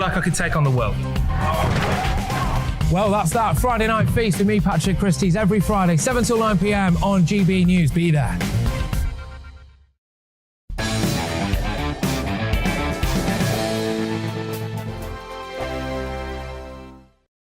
Like I could take on the world. Well, that's that. Friday Night Feast with me, Patrick Christie's, every Friday, 7 till 9 p.m. on GB News. Be there.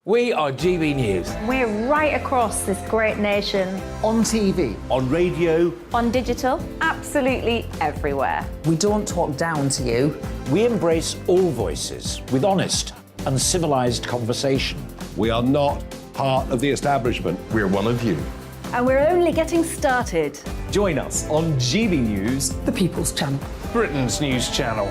We are GB News. We're right across this great nation. On TV. On radio. On digital. Absolutely everywhere. We don't talk down to you. We embrace all voices with honest and civilised conversation. We are not part of the establishment. We're one of you. And we're only getting started. Join us on GB News, The People's Channel. Britain's news channel.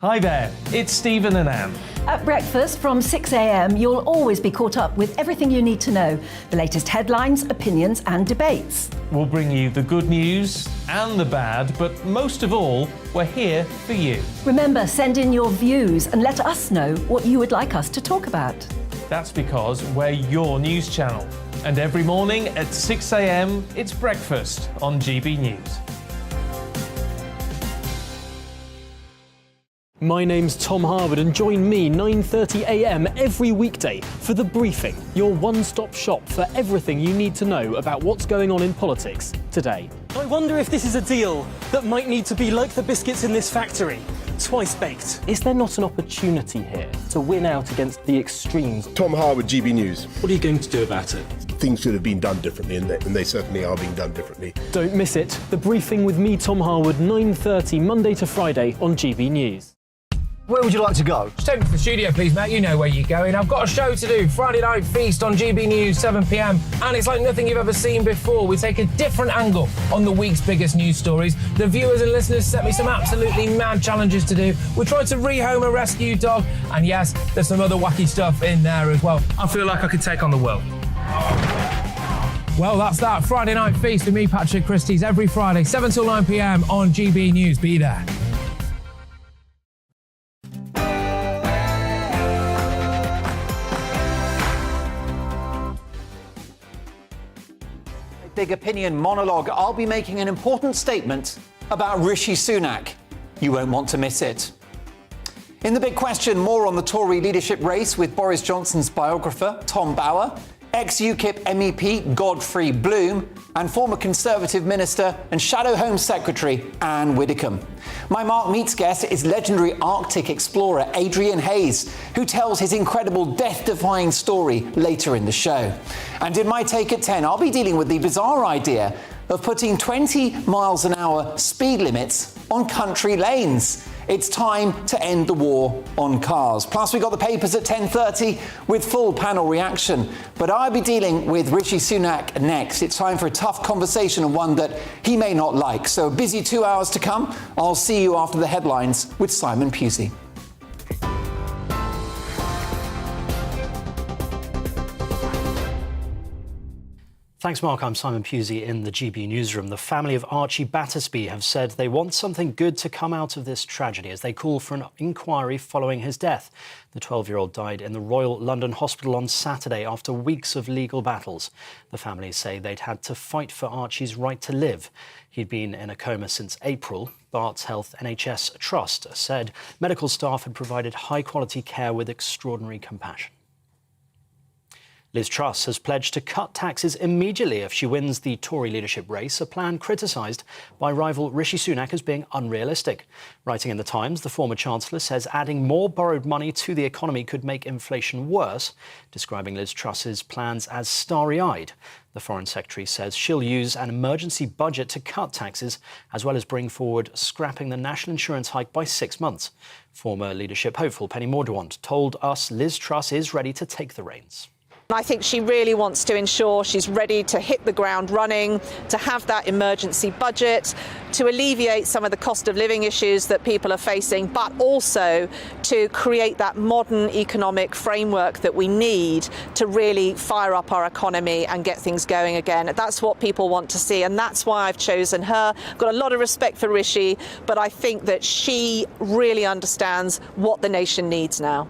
Hi there, it's Stephen and Anne. At breakfast from 6 a.m, you'll always be caught up with everything you need to know, the latest headlines, opinions and debates. We'll bring you the good news and the bad, but most of all, we're here for you. Remember, send in your views and let us know what you would like us to talk about. That's because we're your news channel. And every morning at 6 a.m, it's breakfast on GB News. My name's Tom Harwood and join me 9:30 a.m. every weekday for The Briefing, your one-stop shop for everything you need to know about what's going on in politics today. I wonder if this is a deal that might need to be like the biscuits in this factory, twice baked. Is there not an opportunity here to win out against the extremes? Tom Harwood, GB News. What are you going to do about it? Things should have been done differently, and they certainly are being done differently. Don't miss it. The Briefing with me, Tom Harwood, 9:30 Monday to Friday on GB News. Where would you like to go? Just take me to the studio, please, mate. You know where you're going. I've got a show to do. Friday Night Feast on GB News, 7 p.m. And it's like nothing you've ever seen before. We take a different angle on the week's biggest news stories. The viewers and listeners set me some absolutely mad challenges to do. We tried to rehome a rescue dog. And yes, there's some other wacky stuff in there as well. I feel like I could take on the world. Well, that's that. Friday Night Feast with me, Patrick Christie's, every Friday, 7 till 9 p.m. on GB News. Be there. Big opinion monologue. I'll be making an important statement about Rishi Sunak. You won't want to miss it. In the big question, more on the Tory leadership race with Boris Johnson's biographer, Tom Bower, ex-UKIP MEP Godfrey Bloom, and former Conservative Minister and Shadow Home Secretary Anne Widdecombe. My Mark Meets guest is legendary Arctic explorer Adrian Hayes, who tells his incredible death-defying story later in the show. And in my Take at 10, I'll be dealing with the bizarre idea of putting 20 miles an hour speed limits on country lanes. It's time to end the war on cars. Plus, we got the papers at 10:30 with full panel reaction. But I'll be dealing with Rishi Sunak next. It's time for a tough conversation and one that he may not like. So a busy 2 hours to come. I'll see you after the headlines with Simon Pusey. Thanks, Mark. I'm Simon Pusey in the GB newsroom. The family of Archie Battersby have said they want something good to come out of this tragedy as they call for an inquiry following his death. The 12-year-old died in the Royal London Hospital on Saturday after weeks of legal battles. The family say they'd had to fight for Archie's right to live. He'd been in a coma since April. Barts Health NHS Trust said medical staff had provided high-quality care with extraordinary compassion. Liz Truss has pledged to cut taxes immediately if she wins the Tory leadership race, a plan criticised by rival Rishi Sunak as being unrealistic. Writing in The Times, the former Chancellor says adding more borrowed money to the economy could make inflation worse, describing Liz Truss's plans as starry-eyed. The Foreign Secretary says she'll use an emergency budget to cut taxes, as well as bring forward scrapping the national insurance hike by 6 months. Former leadership hopeful Penny Mordaunt told us Liz Truss is ready to take the reins. I think she really wants to ensure she's ready to hit the ground running, to have that emergency budget, to alleviate some of the cost of living issues that people are facing, but also to create that modern economic framework that we need to really fire up our economy and get things going again. That's what people want to see, and that's why I've chosen her. I've got a lot of respect for Rishi, but I think that she really understands what the nation needs now.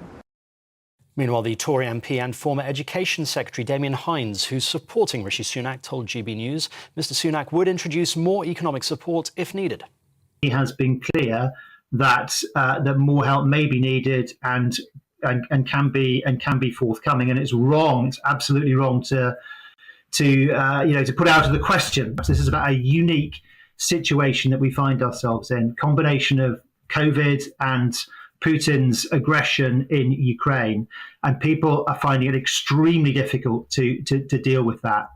Meanwhile, the Tory MP and former Education Secretary Adrian Hayes, who's supporting Rishi Sunak, told GB News Mr Sunak would introduce more economic support if needed. has been clear that that more help may be needed and can be forthcoming. And it's wrong. It's absolutely wrong to put out of the question. This is about a unique situation that we find ourselves in. Combination of COVID and Putin's aggression in Ukraine, and people are finding it extremely difficult to deal with that.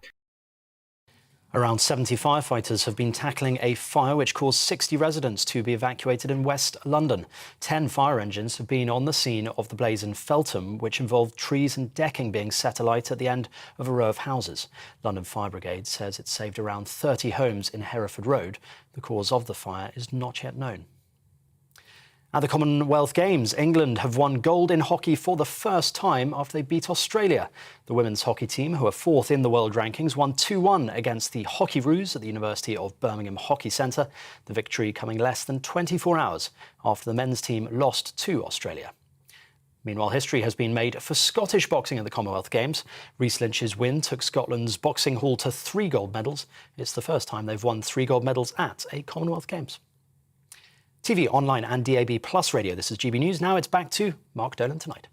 Around 70 firefighters have been tackling a fire which caused 60 residents to be evacuated in West London. 10 fire engines have been on the scene of the blaze in Feltham, which involved trees and decking being set alight at the end of a row of houses. London Fire Brigade says it saved around 30 homes in Hereford Road. The cause of the fire is not yet known. At the Commonwealth Games, England have won gold in hockey for the first time after they beat Australia. The women's hockey team, who are fourth in the world rankings, won 2-1 against the Hockeyroos at the University of Birmingham Hockey Centre, the victory coming less than 24 hours after the men's team lost to Australia. Meanwhile, history has been made for Scottish boxing at the Commonwealth Games. Rhys Lynch's win took Scotland's boxing hall to 3 gold medals. It's the first time they've won 3 gold medals at a Commonwealth Games. TV, online and DAB Plus radio. This is GB News. Now it's back to Mark Dolan Tonight.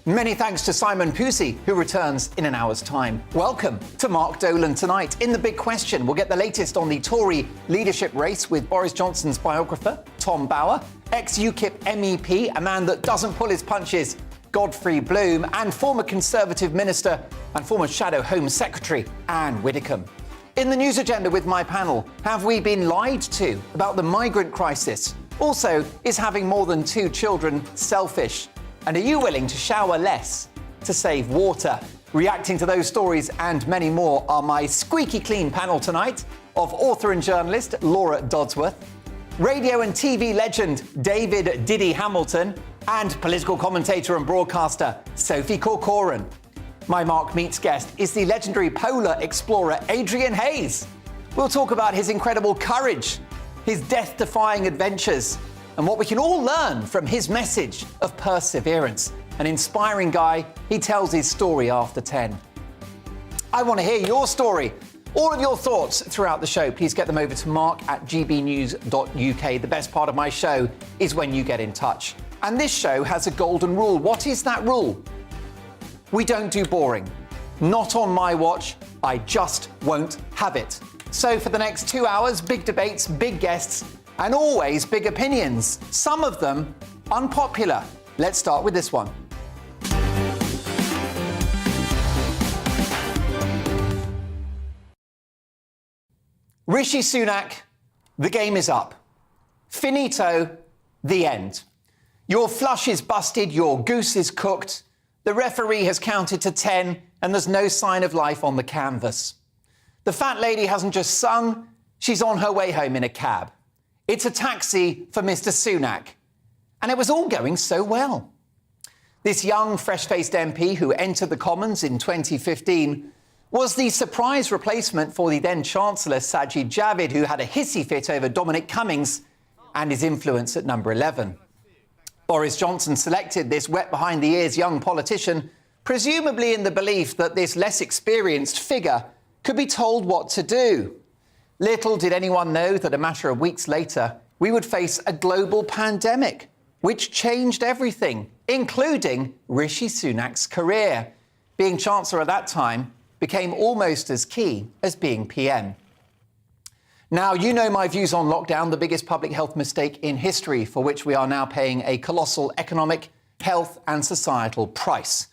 Many thanks to Simon Pusey, who returns in an hour's time. Welcome to Mark Dolan Tonight. In the big question, we'll get the latest on the Tory leadership race with Boris Johnson's biographer, Tom Bower, ex-UKIP MEP, a man that doesn't pull his punches, Godfrey Bloom, and former Conservative Minister and former Shadow Home Secretary, Anne Widdecombe. In the news agenda with my panel, have we been lied to about the migrant crisis? Also, is having more than 2 children selfish? And are you willing to shower less to save water? Reacting to those stories and many more are my squeaky clean panel tonight of author and journalist Laura Dodsworth, radio and TV legend David Diddy Hamilton, and political commentator and broadcaster Sophie Corcoran. My Mark Meets guest is the legendary polar explorer Adrian Hayes. We'll talk about his incredible courage, his death-defying adventures, and what we can all learn from his message of perseverance. An inspiring guy, he tells his story after 10. I want to hear your story. All of your thoughts throughout the show, please get them over to mark@gbnews.uk. The best part of my show is when you get in touch. And this show has a golden rule. What is that rule? We don't do boring. Not on my watch. I just won't have it. So for the next 2 hours, big debates, big guests, and always big opinions. Some of them unpopular. Let's start with this one. Rishi Sunak, the game is up. Finito, the end. Your flush is busted, your goose is cooked. The referee has counted to 10 and there's no sign of life on the canvas. The fat lady hasn't just sung, she's on her way home in a cab. It's a taxi for Mr. Sunak. And it was all going so well. This young, fresh-faced MP who entered the Commons in 2015 was the surprise replacement for the then-Chancellor Sajid Javid, who had a hissy fit over Dominic Cummings and his influence at number 11. Boris Johnson selected this wet-behind-the-ears young politician, presumably in the belief that this less experienced figure could be told what to do. Little did anyone know that a matter of weeks later, we would face a global pandemic, which changed everything, including Rishi Sunak's career. Being Chancellor at that time became almost as key as being PM. Now, you know my views on lockdown, the biggest public health mistake in history, for which we are now paying a colossal economic, health and societal price.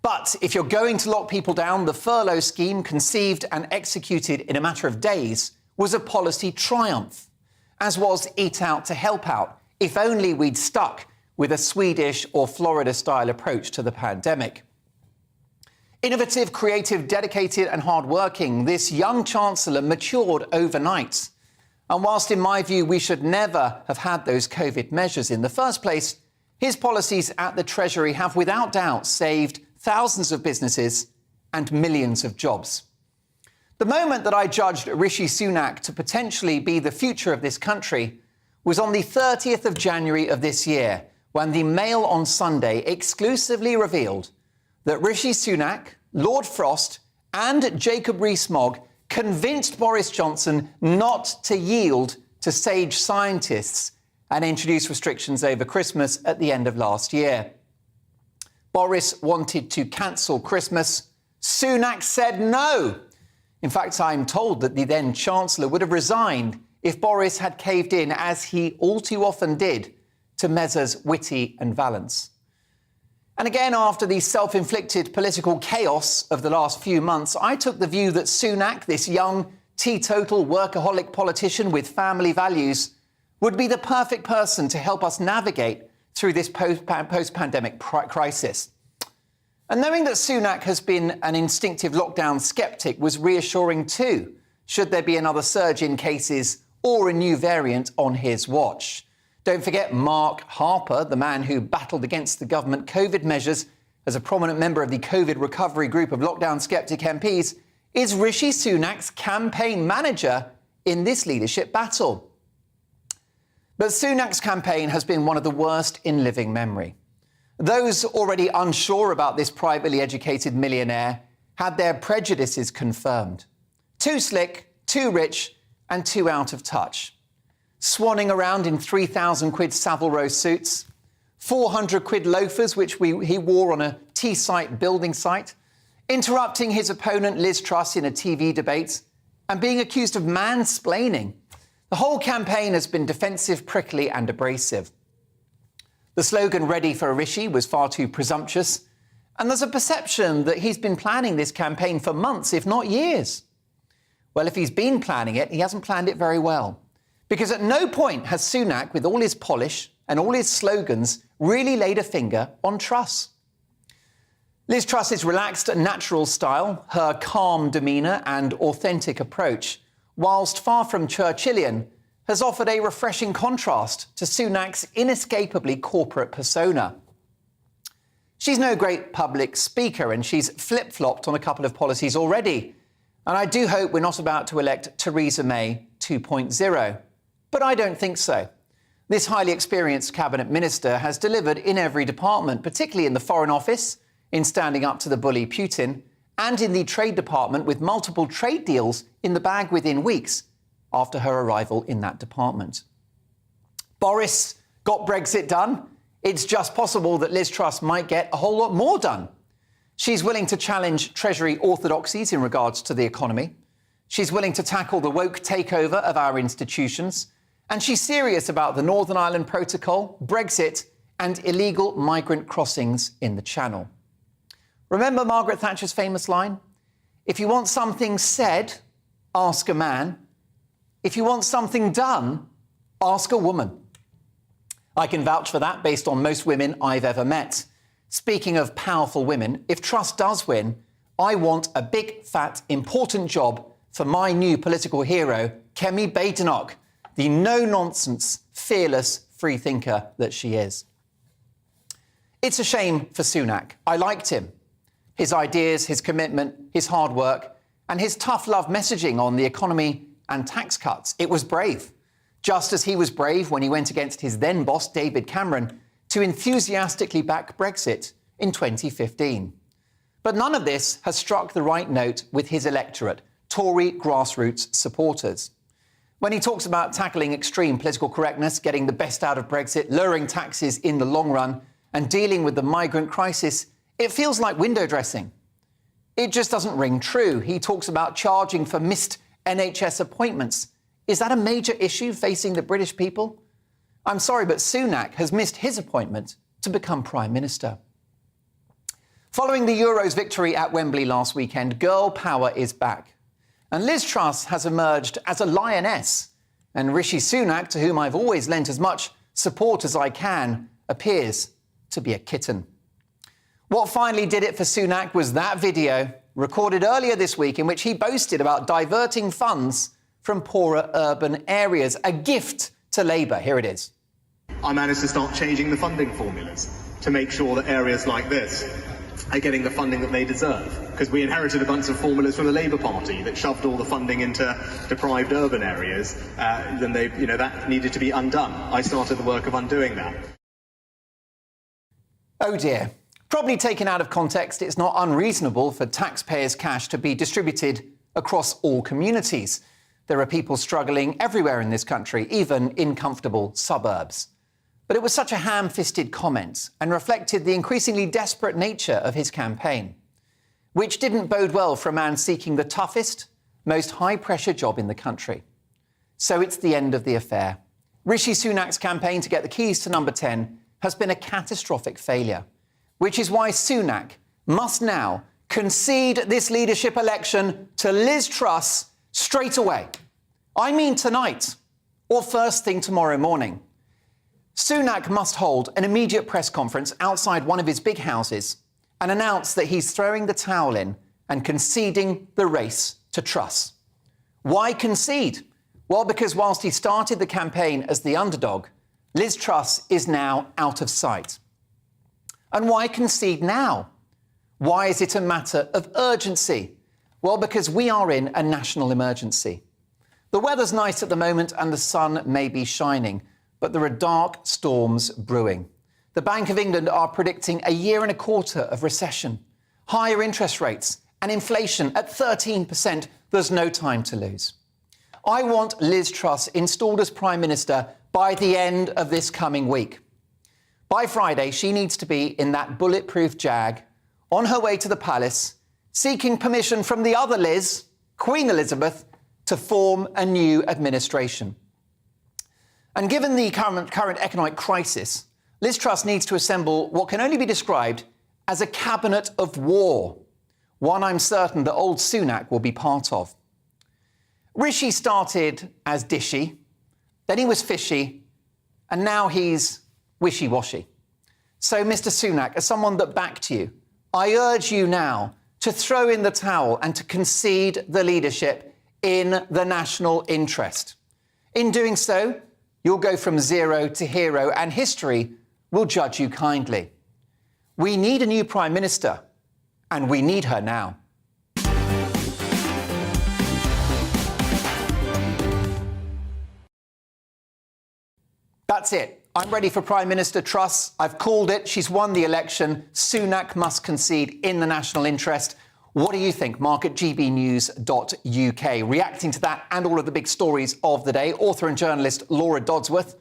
But if you're going to lock people down, the furlough scheme, conceived and executed in a matter of days, was a policy triumph, as was Eat Out to Help Out, if only we'd stuck with a Swedish or Florida-style approach to the pandemic. Innovative, creative, dedicated and hard-working, this young Chancellor matured overnight. And whilst in my view we should never have had those COVID measures in the first place, his policies at the Treasury have without doubt saved thousands of businesses and millions of jobs. The moment that I judged Rishi Sunak to potentially be the future of this country was on the 30th of January of this year, when the Mail on Sunday exclusively revealed that Rishi Sunak, Lord Frost and Jacob Rees-Mogg convinced Boris Johnson not to yield to sage scientists and introduce restrictions over Christmas at the end of last year. Boris wanted to cancel Christmas. Sunak said no. In fact, I'm told that the then Chancellor would have resigned if Boris had caved in, as he all too often did, to measures Whitty and Vallance. And again, after the self-inflicted political chaos of the last few months, I took the view that Sunak, this young, teetotal, workaholic politician with family values, would be the perfect person to help us navigate through this post-pandemic crisis. And knowing that Sunak has been an instinctive lockdown sceptic was reassuring too, should there be another surge in cases or a new variant on his watch. Don't forget Mark Harper, the man who battled against the government COVID measures as a prominent member of the COVID recovery group of lockdown sceptic MPs, is Rishi Sunak's campaign manager in this leadership battle. But Sunak's campaign has been one of the worst in living memory. Those already unsure about this privately educated millionaire had their prejudices confirmed. Too slick, too rich, and too out of touch. Swanning around in 3,000 quid Savile Row suits, 400 quid loafers which he wore on a T-site building site, interrupting his opponent Liz Truss in a TV debate, and being accused of mansplaining. The whole campaign has been defensive, prickly and abrasive. The slogan "Ready for a Rishi" was far too presumptuous, and there's a perception that he's been planning this campaign for months, if not years. Well, if he's been planning it, he hasn't planned it very well. Because at no point has Sunak, with all his polish and all his slogans, really laid a finger on Truss. Liz Truss's relaxed, natural style, her calm demeanour and authentic approach, whilst far from Churchillian, has offered a refreshing contrast to Sunak's inescapably corporate persona. She's no great public speaker, and she's flip-flopped on a couple of policies already. And I do hope we're not about to elect Theresa May 2.0. But I don't think so. This highly experienced cabinet minister has delivered in every department, particularly in the Foreign Office, in standing up to the bully Putin, and in the Trade Department, with multiple trade deals in the bag within weeks after her arrival in that department. Boris got Brexit done. It's just possible that Liz Truss might get a whole lot more done. She's willing to challenge Treasury orthodoxies in regards to the economy. She's willing to tackle the woke takeover of our institutions. And she's serious about the Northern Ireland Protocol, Brexit, and illegal migrant crossings in the Channel. Remember Margaret Thatcher's famous line? If you want something said, ask a man. If you want something done, ask a woman. I can vouch for that based on most women I've ever met. Speaking of powerful women, if Truss does win, I want a big, fat, important job for my new political hero, Kemi Badenoch, the no-nonsense, fearless freethinker that she is. It's a shame for Sunak. I liked him. His ideas, his commitment, his hard work, and his tough love messaging on the economy and tax cuts. It was brave. Just as he was brave when he went against his then boss, David Cameron, to enthusiastically back Brexit in 2015. But none of this has struck the right note with his electorate, Tory grassroots supporters. When he talks about tackling extreme political correctness, getting the best out of Brexit, lowering taxes in the long run, and dealing with the migrant crisis, it feels like window dressing. It just doesn't ring true. He talks about charging for missed NHS appointments. Is that a major issue facing the British people? I'm sorry, but Sunak has missed his appointment to become Prime Minister. Following the Euros victory at Wembley last weekend, girl power is back. And Liz Truss has emerged as a lioness. And Rishi Sunak, to whom I've always lent as much support as I can, appears to be a kitten. What finally did it for Sunak was that video recorded earlier this week in which he boasted about diverting funds from poorer urban areas, a gift to Labour. Here it is. I managed to start changing the funding formulas to make sure that areas like this are getting the funding that they deserve. Because we inherited a bunch of formulas from the Labour Party that shoved all the funding into deprived urban areas, then that needed to be undone. I started the work of undoing that. Oh dear. Probably taken out of context, it's not unreasonable for taxpayers' cash to be distributed across all communities. There are people struggling everywhere in this country, even in comfortable suburbs. But it was such a ham-fisted comment and reflected the increasingly desperate nature of his campaign, which didn't bode well for a man seeking the toughest, most high-pressure job in the country. So it's the end of the affair. Rishi Sunak's campaign to get the keys to number 10 has been a catastrophic failure, which is why Sunak must now concede this leadership election to Liz Truss straight away. I mean tonight, or first thing tomorrow morning. Sunak must hold an immediate press conference outside one of his big houses and announce that he's throwing the towel in and conceding the race to Truss. Why concede? Well, because whilst he started the campaign as the underdog, Liz Truss is now out of sight. And why concede now? Why is it a matter of urgency? Well, because we are in a national emergency. The weather's nice at the moment and the sun may be shining, but there are dark storms brewing. The Bank of England are predicting a year and a quarter of recession, higher interest rates and inflation at 13%. There's no time to lose. I want Liz Truss installed as Prime Minister by the end of this coming week. By Friday, she needs to be in that bulletproof Jag, on her way to the palace, seeking permission from the other Liz, Queen Elizabeth, to form a new administration. And given the current economic crisis, Liz Truss needs to assemble what can only be described as a cabinet of war, one I'm certain that old Sunak will be part of. Rishi started as dishy, then he was fishy, and now he's wishy-washy. So, Mr. Sunak, as someone that backed you, I urge you now to throw in the towel and to concede the leadership in the national interest. In doing so, you'll go from zero to hero, and history will judge you kindly. We need a new Prime Minister, and we need her now. That's it. I'm ready for Prime Minister Truss. I've called it. She's won the election. Sunak must concede in the national interest. What do you think? Mark at gbnews.uk. Reacting to that and all of the big stories of the day, author and journalist Laura Dodsworth,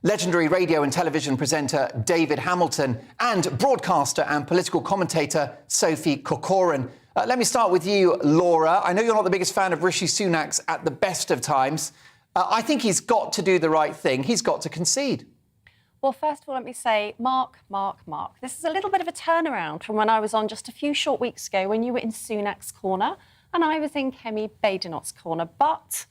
legendary radio and television presenter David Hamilton, and broadcaster and political commentator Sophie Corcoran. Let me start with you, Laura. I know you're not the biggest fan of Rishi Sunak's at the best of times. I think he's got to do the right thing. He's got to concede. Well, first of all, let me say, Mark. This is a little bit of a turnaround from when I was on just a few short weeks ago when you were in Sunak's corner and I was in Kemi Badenoch's corner. But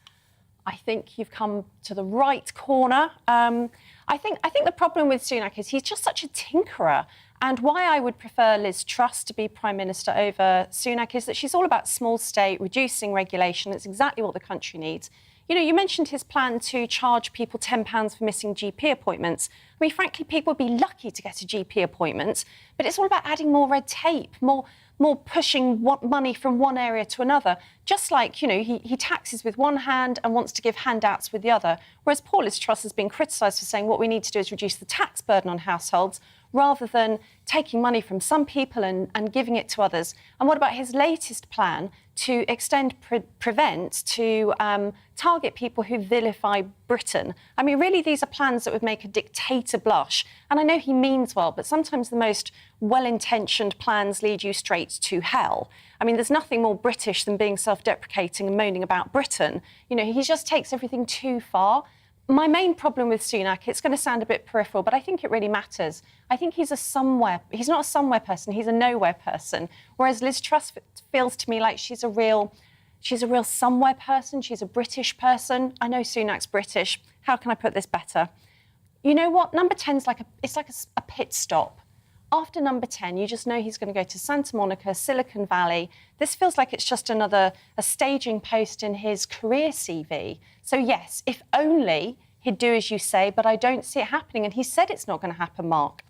I think you've come to the right corner. I think the problem with Sunak is he's just such a tinkerer. And why I would prefer Liz Truss to be Prime Minister over Sunak is that she's all about small state, reducing regulation. It's exactly what the country needs. You know, you mentioned his plan to charge people £10 for missing GP appointments. I mean, frankly, people would be lucky to get a GP appointment, but it's all about adding more red tape, more pushing money from one area to another. Just like, you know, he taxes with one hand and wants to give handouts with the other. Whereas poor Liz Truss has been criticised for saying what we need to do is reduce the tax burden on households rather than taking money from some people and giving it to others. And what about his latest plan to extend Prevent to target people who vilify Britain? I mean, really, these are plans that would make a dictator blush. And I know he means well, but sometimes the most well-intentioned plans lead you straight to hell. I mean, there's nothing more British than being self-deprecating and moaning about Britain. You know, he just takes everything too far. My main problem with Sunak, it's going to sound a bit peripheral, but I think it really matters. I think he's not a somewhere person, he's a nowhere person. Whereas Liz Truss feels to me like she's a real somewhere person, she's a British person. I know Sunak's British. How can I put this better? You know what? Number 10's like a pit stop. After number 10, you just know he's going to go to Santa Monica, Silicon Valley. This feels like it's just a staging post in his career CV. So, yes, if only he'd do as you say, but I don't see it happening. And he said it's not going to happen, Mark.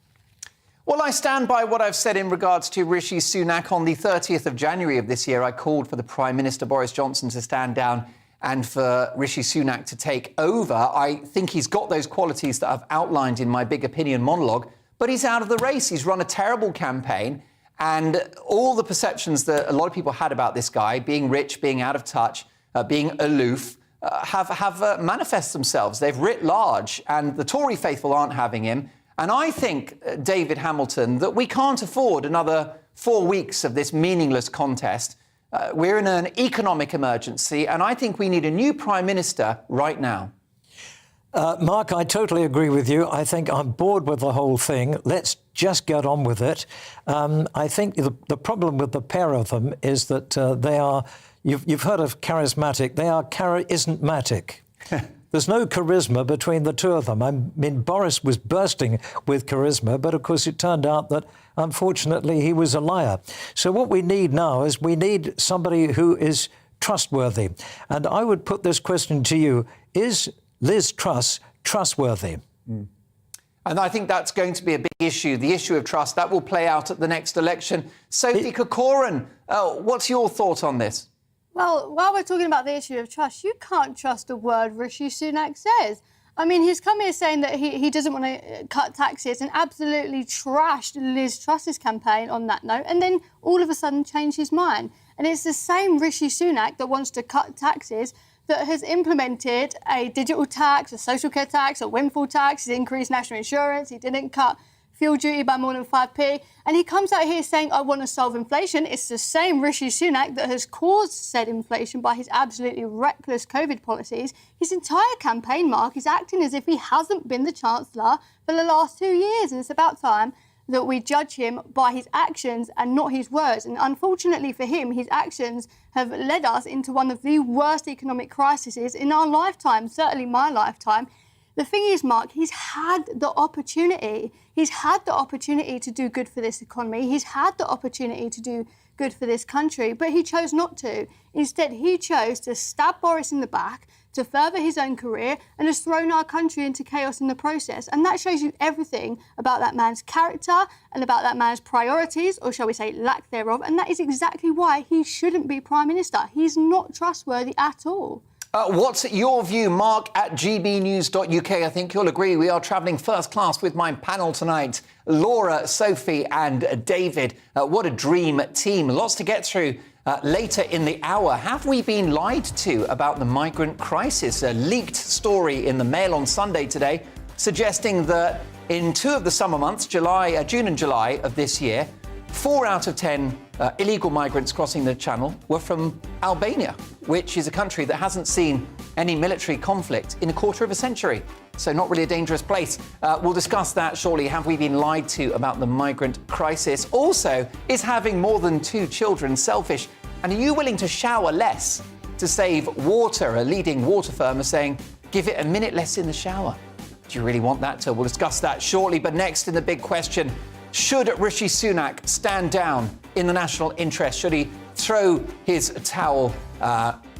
Well, I stand by what I've said in regards to Rishi Sunak. On the 30th of January of this year, I called for the Prime Minister, Boris Johnson, to stand down and for Rishi Sunak to take over. I think he's got those qualities that I've outlined in my big opinion monologue. but he's out of the race. He's run a terrible campaign, and all the perceptions that a lot of people had about this guy, being rich, being out of touch, being aloof, have manifested themselves. They've writ large, and the Tory faithful aren't having him. And I think, David Hamilton, that we can't afford another 4 weeks of this meaningless contest. We're in an economic emergency, and I think we need a new Prime Minister right now. Mark, I totally agree with you. I think I'm bored with the whole thing. Let's just get on with it. I think the problem with the pair of them is that they are, you've heard of charismatic, they are charismatic. There's no charisma between the two of them. I mean, Boris was bursting with charisma, but of course it turned out that, unfortunately, he was a liar. So what we need now is we need somebody who is trustworthy. And I would put this question to you. Is Liz Truss trustworthy? And I think that's going to be a big issue, the issue of trust. That will play out at the next election. Sophie Corcoran, what's your thought on this? Well, while we're talking about the issue of trust, you can't trust a word Rishi Sunak says. I mean, he's come here saying that he doesn't want to cut taxes and absolutely trashed Liz Truss's campaign on that note, and then all of a sudden changed his mind. And it's the same Rishi Sunak that wants to cut taxes that has implemented a digital tax, a social care tax, a windfall tax, he's increased national insurance, he didn't cut fuel duty by more than 5p, and he comes out here saying, I want to solve inflation. It's the same Rishi Sunak that has caused said inflation by his absolutely reckless COVID policies. His entire campaign, Mark, is acting as if he hasn't been the Chancellor for the last 2 years, and it's about time that we judge him by his actions and not his words. And unfortunately for him, his actions have led us into one of the worst economic crises in our lifetime, certainly my lifetime. The thing is, Mark, he's had the opportunity. He's had the opportunity to do good for this economy. He's had the opportunity to do good for this country, but he chose not to. Instead, he chose to stab Boris in the back, to further his own career, and has thrown our country into chaos in the process. And that shows you everything about that man's character and about that man's priorities, or shall we say lack thereof. And that is exactly why he shouldn't be Prime Minister. He's not trustworthy at all. What's your view, Mark, at gbnews.uk? I think you'll agree we are travelling first class with my panel tonight. Laura, Sophie and David. What a dream team. Lots to get through later in the hour. Have we been lied to about the migrant crisis? A leaked story in the Mail on Sunday today suggesting that in 2 of the summer months, June and July of this year, 4 out of 10 illegal migrants crossing the Channel were from Albania, which is a country that hasn't seen any military conflict in a quarter of a century. So not really a dangerous place. We'll discuss that shortly. Have we been lied to about the migrant crisis? Also, is having more than 2 children selfish? And are you willing to shower less to save water? A leading water firm is saying, give it a minute less in the shower. Do you really want that? We'll discuss that shortly. But next in the big question, should Rishi Sunak stand down in the national interest? Should he throw his towel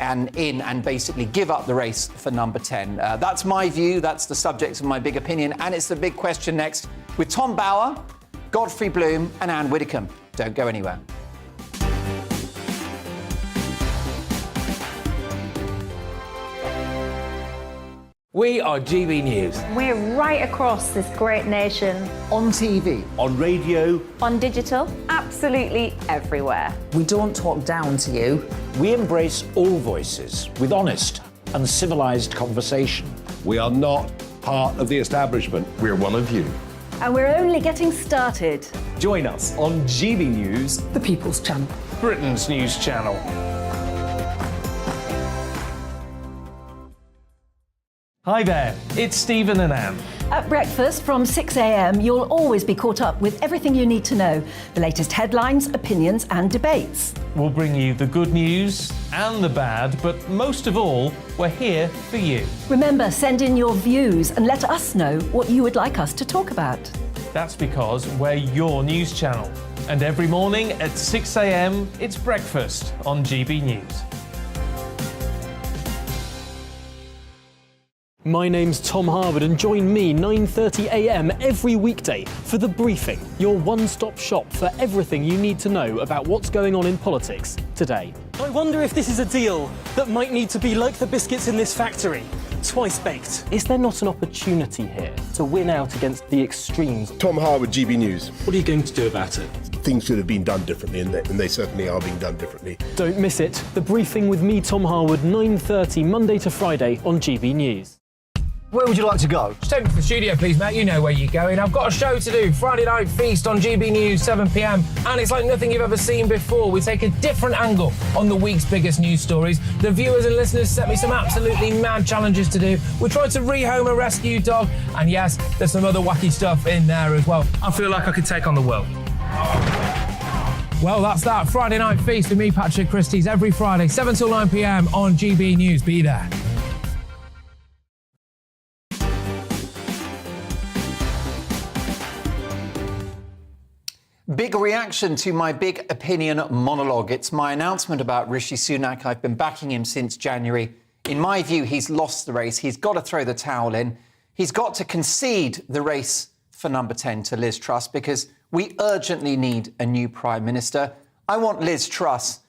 and basically give up the race for number 10? That's my view. That's the subject of my big opinion. And it's the big question next with Tom Bauer, Godfrey Bloom and Anne Widdecombe. Don't go anywhere. We are GB News. We're right across this great nation. On TV. On radio. On digital. Absolutely everywhere. We don't talk down to you. We embrace all voices with honest and civilised conversation. We are not part of the establishment. We're one of you. And we're only getting started. Join us on GB News, The People's Channel. Britain's news channel. Hi there, it's Stephen and Anne. At breakfast from 6 a.m, you'll always be caught up with everything you need to know, the latest headlines, opinions and debates. We'll bring you the good news and the bad, but most of all, we're here for you. Remember, send in your views and let us know what you would like us to talk about. That's because we're your news channel. And every morning at 6 a.m, it's breakfast on GB News. My name's Tom Harwood and join me 9:30 a.m. every weekday for The Briefing, your one-stop shop for everything you need to know about what's going on in politics today. I wonder if this is a deal that might need to be like the biscuits in this factory. twice baked. Is there not an opportunity here to win out against the extremes? Tom Harwood, GB News. What are you going to do about it? Things should have been done differently, and they certainly are being done differently. Don't miss it. The Briefing with me, Tom Harwood, 9:30 Monday to Friday on GB News. Where would you like to go? Just take me to the studio, please, mate. You know where you're going. I've got a show to do. Friday Night Feast on GB News, 7 p.m. And it's like nothing you've ever seen before. We take a different angle on the week's biggest news stories. The viewers and listeners set me some absolutely mad challenges to do. We tried to rehome a rescue dog. And yes, there's some other wacky stuff in there as well. I feel like I could take on the world. Well, that's that. Friday Night Feast with me, Patrick Christie's, every Friday, 7 till 9 p.m. on GB News. Be there. Big reaction to my big opinion monologue. It's my announcement about Rishi Sunak. I've been backing him since January. In my view, he's lost the race. He's got to throw the towel in. He's got to concede the race for number 10 to Liz Truss, because we urgently need a new Prime Minister. I want Liz Truss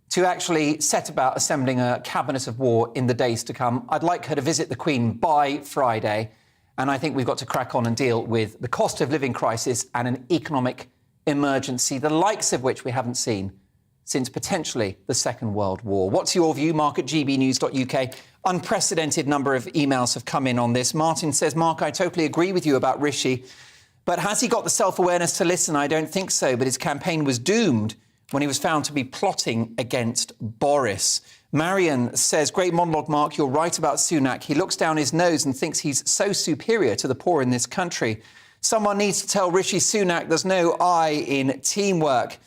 to actually set about assembling a cabinet of war in the days to come. I'd like her to visit the Queen by Friday. And I think we've got to crack on and deal with the cost of living crisis and an economic emergency, the likes of which we haven't seen since potentially the Second World War. What's your view? Mark at gbnews.uk. Unprecedented number of emails have come in on this. Martin says, Mark, I totally agree with you about Rishi, but has he got the self-awareness to listen? I don't think so, but his campaign was doomed when he was found to be plotting against Boris. Marion says, great monologue, Mark. You're right about Sunak. He looks down his nose and thinks he's so superior to the poor in this country. Someone needs to tell Rishi Sunak there's no I in teamwork.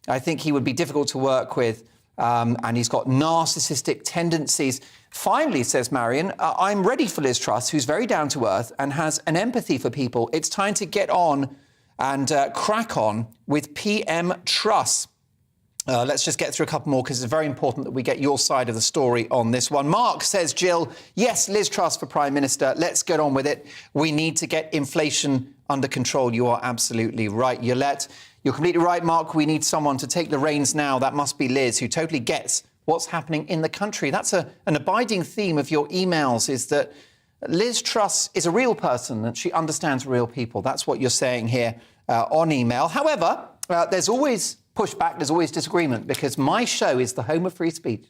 I think he would be difficult to work with, and he's got narcissistic tendencies. Finally, says Marion, I'm ready for Liz Truss, who's very down to earth and has an empathy for people. It's time to get on and crack on with PM Truss. Let's just get through a couple more, because it's very important that we get your side of the story on this one. Mark says, Jill, yes, Liz Truss for Prime Minister. Let's get on with it. We need to get inflation under control. You are absolutely right, Yolette. You're completely right, Mark. We need someone to take the reins now. That must be Liz, who totally gets what's happening in the country. That's an abiding theme of your emails, is that Liz Truss is a real person and she understands real people. That's what you're saying here on email. However, there's always pushback, there's always disagreement, because my show is the home of free speech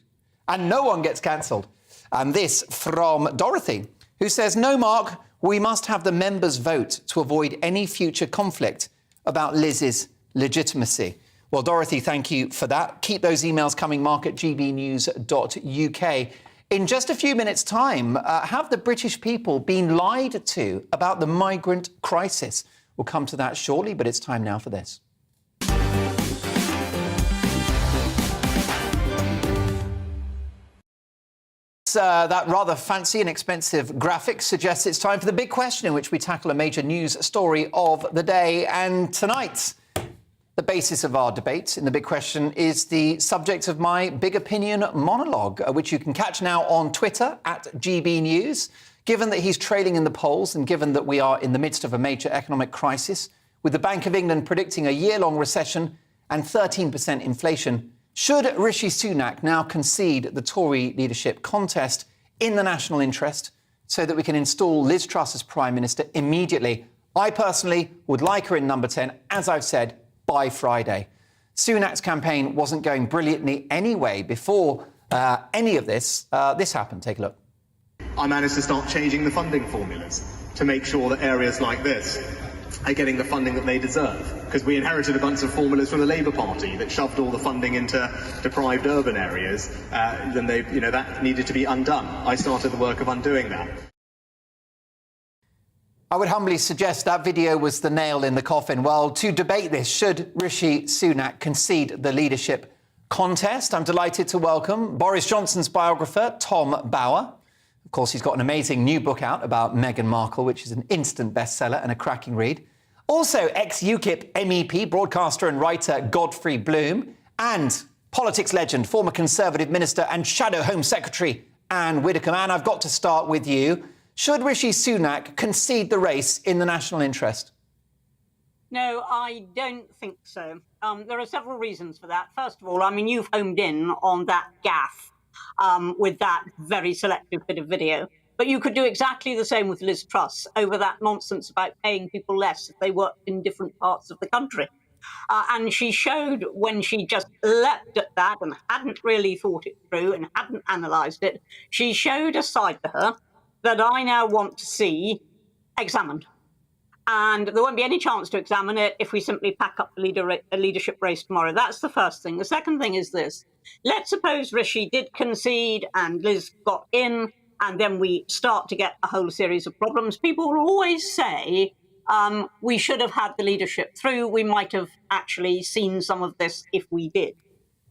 and no one gets cancelled. And this from Dorothy, who says, no, Mark, we must have the members vote to avoid any future conflict about Liz's legitimacy. Well, Dorothy, thank you for that. Keep those emails coming, Mark at gbnews.uk. In just a few minutes' time, have the British people been lied to about the migrant crisis? We'll come to that shortly, but it's time now for this. That rather fancy and expensive graphic suggests it's time for the big question, in which we tackle a major news story of the day. And tonight, the basis of our debate in the big question is the subject of my big opinion monologue, which you can catch now on Twitter at GB News. Given that he's trailing in the polls, and given that we are in the midst of a major economic crisis, with the Bank of England predicting a year-long recession and 13% inflation, should Rishi Sunak now concede the Tory leadership contest in the national interest so that we can install Liz Truss as Prime Minister immediately? I personally would like her in number 10, as I've said, by Friday. Sunak's campaign wasn't going brilliantly anyway before any of this happened. Take a look. I managed to start changing the funding formulas to make sure that areas like this are getting the funding that they deserve. Because we inherited a bunch of formulas from the Labour Party that shoved all the funding into deprived urban areas. Then that needed to be undone. I started the work of undoing that. I would humbly suggest that video was the nail in the coffin. Well, to debate this, should Rishi Sunak concede the leadership contest, I'm delighted to welcome Boris Johnson's biographer, Tom Bower. Of course, he's got an amazing new book out about Meghan Markle, which is an instant bestseller and a cracking read. Also, ex-UKIP MEP, broadcaster and writer Godfrey Bloom, and politics legend, former Conservative minister and Shadow Home Secretary Anne Widdecombe. Anne, I've got to start with you. Should Rishi Sunak concede the race in the national interest? No, I don't think so. There are several reasons for that. First of all, you've homed in on that gaffe with that very selective bit of video. But you could do exactly the same with Liz Truss over that nonsense about paying people less if they worked in different parts of the country. And she showed when she just leapt at that and hadn't really thought it through and hadn't analysed it, she showed a side to her that I now want to see examined. And there won't be any chance to examine it if we simply pack up the leadership race tomorrow. That's the first thing. The second thing is this. Let's suppose Rishi did concede and Liz got in, and then we start to get a whole series of problems. People will always say, we should have had the leadership through. We might have actually seen some of this if we did.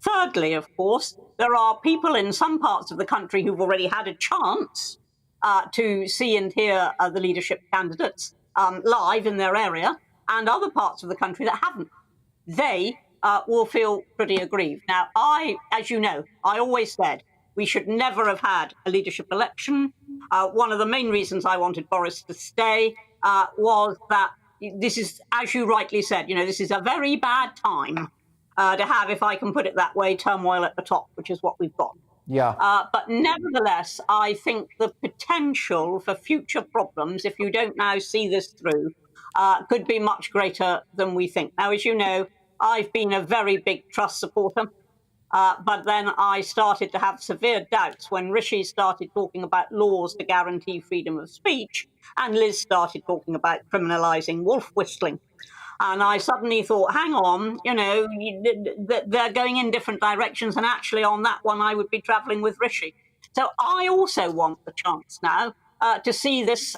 Thirdly, of course, there are people in some parts of the country who've already had a chance to see and hear the leadership candidates live in their area, and other parts of the country that haven't. They will feel pretty aggrieved. Now, as you know, I always said we should never have had a leadership election. One of the main reasons I wanted Boris to stay was that this is, as you rightly said, this is a very bad time to have, if I can put it that way, turmoil at the top, which is what we've got. Yeah. But nevertheless, I think the potential for future problems, if you don't now see this through, could be much greater than we think. Now, as you know, I've been a very big Truss supporter, but then I started to have severe doubts when Rishi started talking about laws to guarantee freedom of speech, and Liz started talking about criminalising wolf whistling. And I suddenly thought, hang on, they're going in different directions. And actually on that one, I would be travelling with Rishi. So I also want the chance now to see this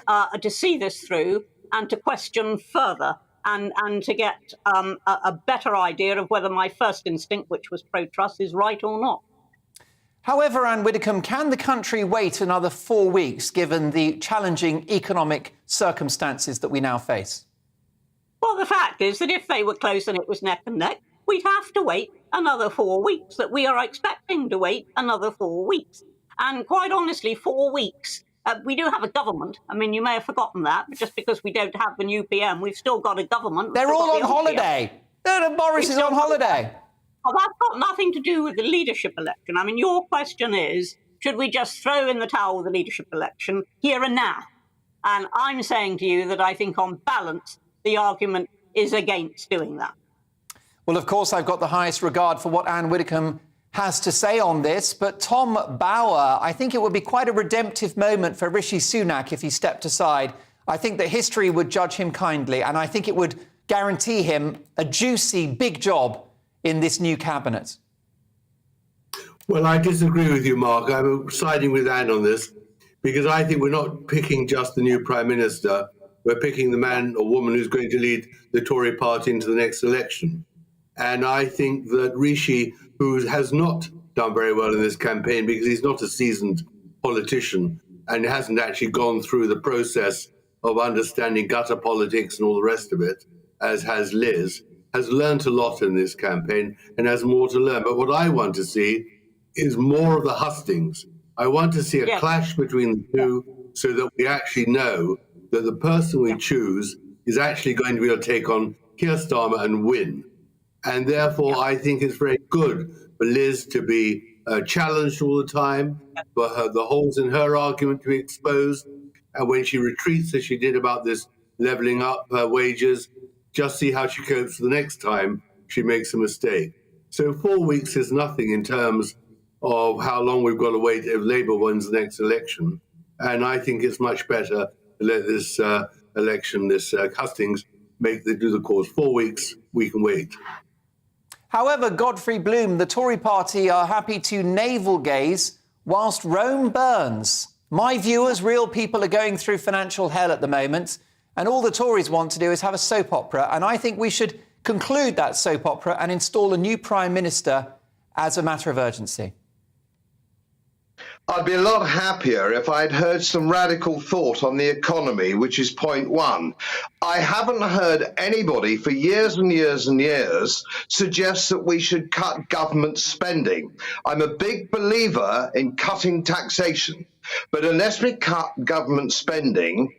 through and to question further and to get a better idea of whether my first instinct, which was pro-Truss, is right or not. However, Anne Widdecombe, can the country wait another 4 weeks given the challenging economic circumstances that we now face? Well, the fact is that if they were close and it was neck and neck, we'd have to wait another 4 weeks, that we are expecting to wait another 4 weeks. And quite honestly, 4 weeks, we do have a government. I mean, you may have forgotten that, but just because we don't have the new PM, we've still got a government. They're all on holiday. Boris is on holiday. Well, that's got nothing to do with the leadership election. I mean, your question is, should we just throw in the towel with the leadership election here and now? And I'm saying to you that I think on balance, the argument is against doing that. Well, of course, I've got the highest regard for what Anne Widdecombe has to say on this, but Tom Bauer, I think it would be quite a redemptive moment for Rishi Sunak if he stepped aside. I think that history would judge him kindly, and I think it would guarantee him a juicy, big job in this new cabinet. Well, I disagree with you, Mark. I'm siding with Anne on this, because I think we're not picking just the new Prime Minister. We're picking the man or woman who's going to lead the Tory party into the next election. And I think that Rishi, who has not done very well in this campaign because he's not a seasoned politician and hasn't actually gone through the process of understanding gutter politics and all the rest of it, as has Liz, has learnt a lot in this campaign and has more to learn. But what I want to see is more of the hustings. I want to see a clash between the two so that we actually know that the person we choose is actually going to be able to take on Keir Starmer and win. And therefore, I think it's very good for Liz to be challenged all the time, for the holes in her argument to be exposed. And when she retreats, as she did about this levelling up wages, just see how she copes the next time she makes a mistake. So 4 weeks is nothing in terms of how long we've got to wait if Labour wins the next election. And I think it's much better let this election, this hustings, do the cause. 4 weeks, we can wait. However, Godfrey Bloom, the Tory party are happy to navel gaze whilst Rome burns. My viewers, real people, are going through financial hell at the moment, and all the Tories want to do is have a soap opera. And I think we should conclude that soap opera and install a new Prime Minister as a matter of urgency. I'd be a lot happier if I'd heard some radical thought on the economy, which is point one. I haven't heard anybody for years and years and years suggest that we should cut government spending. I'm a big believer in cutting taxation, but unless we cut government spending,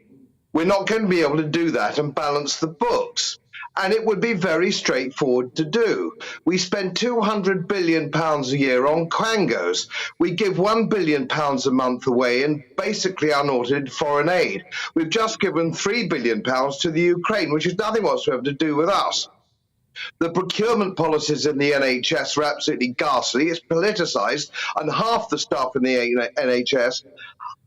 we're not going to be able to do that and balance the books. And it would be very straightforward to do. We spend £200 billion a year on quangos. We give £1 billion a month away in basically unaudited foreign aid. We've just given £3 billion to the Ukraine, which has nothing whatsoever to do with us. The procurement policies in the NHS are absolutely ghastly. It's politicised, and half the staff in the NHS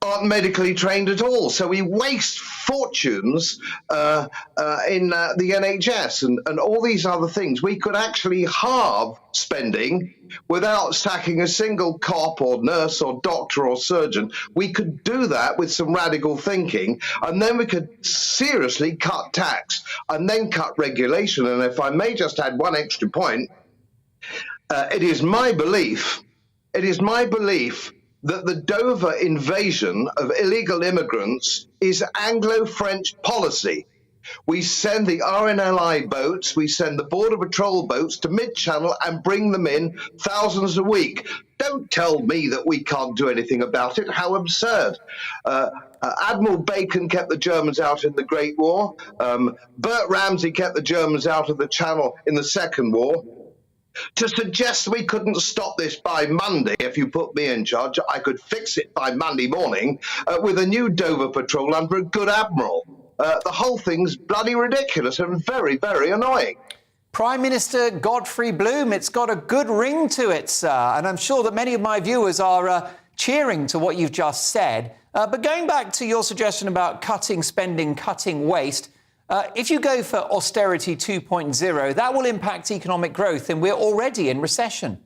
aren't medically trained at all. So we waste fortunes in the NHS and all these other things. We could actually halve spending without sacking a single cop or nurse or doctor or surgeon. We could do that with some radical thinking, and then we could seriously cut tax and then cut regulation. And if I may just add one extra point, it is my belief that the Dover invasion of illegal immigrants is Anglo-French policy. We send the RNLI boats, we send the Border Patrol boats to mid-channel and bring them in thousands a week. Don't tell me that we can't do anything about it. How absurd. Admiral Bacon kept the Germans out in the Great War. Bert Ramsay kept the Germans out of the Channel in the Second War. To suggest we couldn't stop this by Monday, if you put me in charge, I could fix it by Monday morning with a new Dover patrol under a good admiral. The whole thing's bloody ridiculous and very, very annoying. Prime Minister Godfrey Bloom, it's got a good ring to it, sir, and I'm sure that many of my viewers are cheering to what you've just said. But going back to your suggestion about cutting spending, cutting waste, if you go for austerity 2.0, that will impact economic growth, and we're already in recession.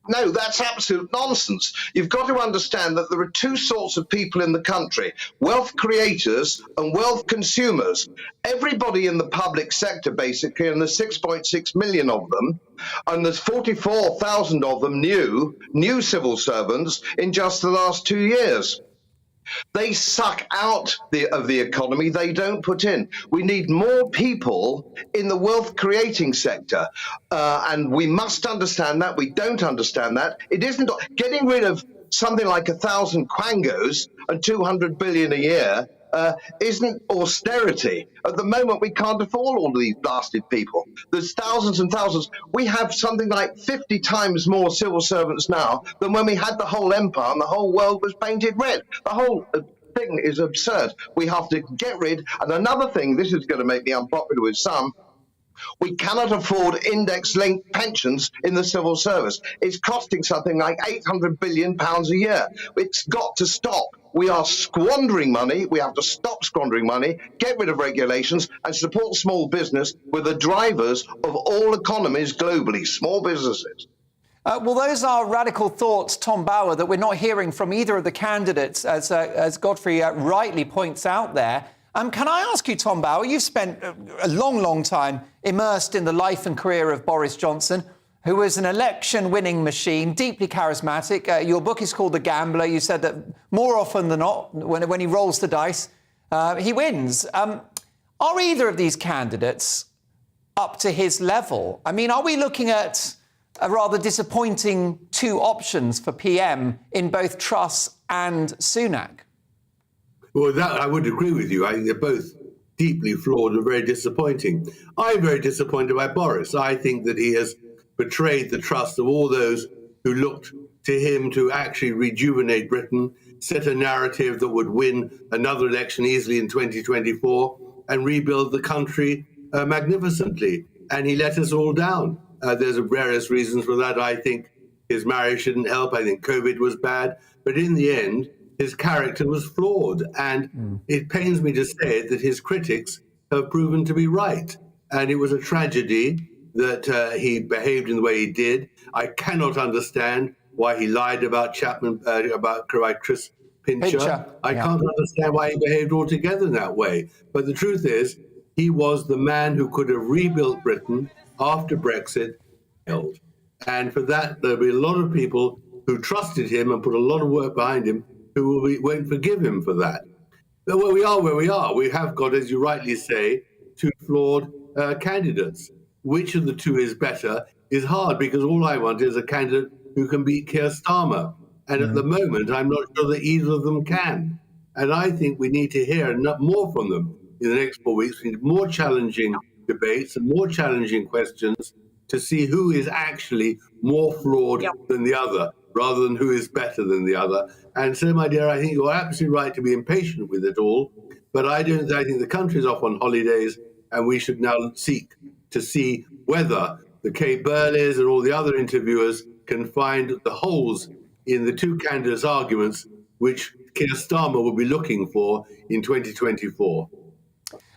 No, that's absolute nonsense. You've got to understand that there are two sorts of people in the country, wealth creators and wealth consumers. Everybody in the public sector, basically, and there's 6.6 million of them, and there's 44,000 of them new civil servants in just the last 2 years. They suck out of the economy, they don't put in. We need more people in the wealth-creating sector, and we must understand that. We don't understand that. It isn't getting rid of something like 1,000 quangos and 200 billion a year isn't austerity. At the moment, we can't afford all of these blasted people. There's thousands and thousands. We have something like 50 times more civil servants now than when we had the whole empire and the whole world was painted red. The whole thing is absurd. We have to get rid. And another thing, this is going to make me unpopular with some, we cannot afford index-linked pensions in the civil service. It's costing something like £800 billion a year. It's got to stop. We are squandering money. We have to stop squandering money, get rid of regulations, and support small business with the drivers of all economies globally, small businesses. Well, those are radical thoughts, Tom Bower, that we're not hearing from either of the candidates, as Godfrey rightly points out there. Can I ask you, Tom Bower, you've spent a long, long time immersed in the life and career of Boris Johnson, who was an election-winning machine, deeply charismatic. Your book is called The Gambler. You said that more often than not, when he rolls the dice, he wins. Are either of these candidates up to his level? I mean, are we looking at a rather disappointing two options for PM in both Truss and Sunak? Well, that I would agree with you. I think they're both deeply flawed and very disappointing. I'm very disappointed by Boris. I think that he has betrayed the trust of all those who looked to him to actually rejuvenate Britain, set a narrative that would win another election easily in 2024 and rebuild the country magnificently. And he let us all down. There's various reasons for that. I think his marriage didn't help. I think COVID was bad. But in the end, his character was flawed, and it pains me to say that his critics have proven to be right. And it was a tragedy that he behaved in the way he did. I cannot understand why he lied about Chapman, about Chris Pincher. I can't understand why he behaved altogether in that way. But the truth is, he was the man who could have rebuilt Britain after Brexit failed. And for that, there'll be a lot of people who trusted him and put a lot of work behind him who won't forgive him for that. But where we are, we have got, as you rightly say, two flawed candidates. Which of the two is better is hard, because all I want is a candidate who can beat Keir Starmer. And at the moment, I'm not sure that either of them can. And I think we need to hear more from them in the next 4 weeks. We need more challenging debates and more challenging questions to see who is actually more flawed than the other, rather than who is better than the other. And so, my dear, I think you're absolutely right to be impatient with it all. But I think the country's off on holidays, and we should now seek to see whether the Kay Burleys and all the other interviewers can find the holes in the two candidates' arguments, which Keir Starmer will be looking for in 2024.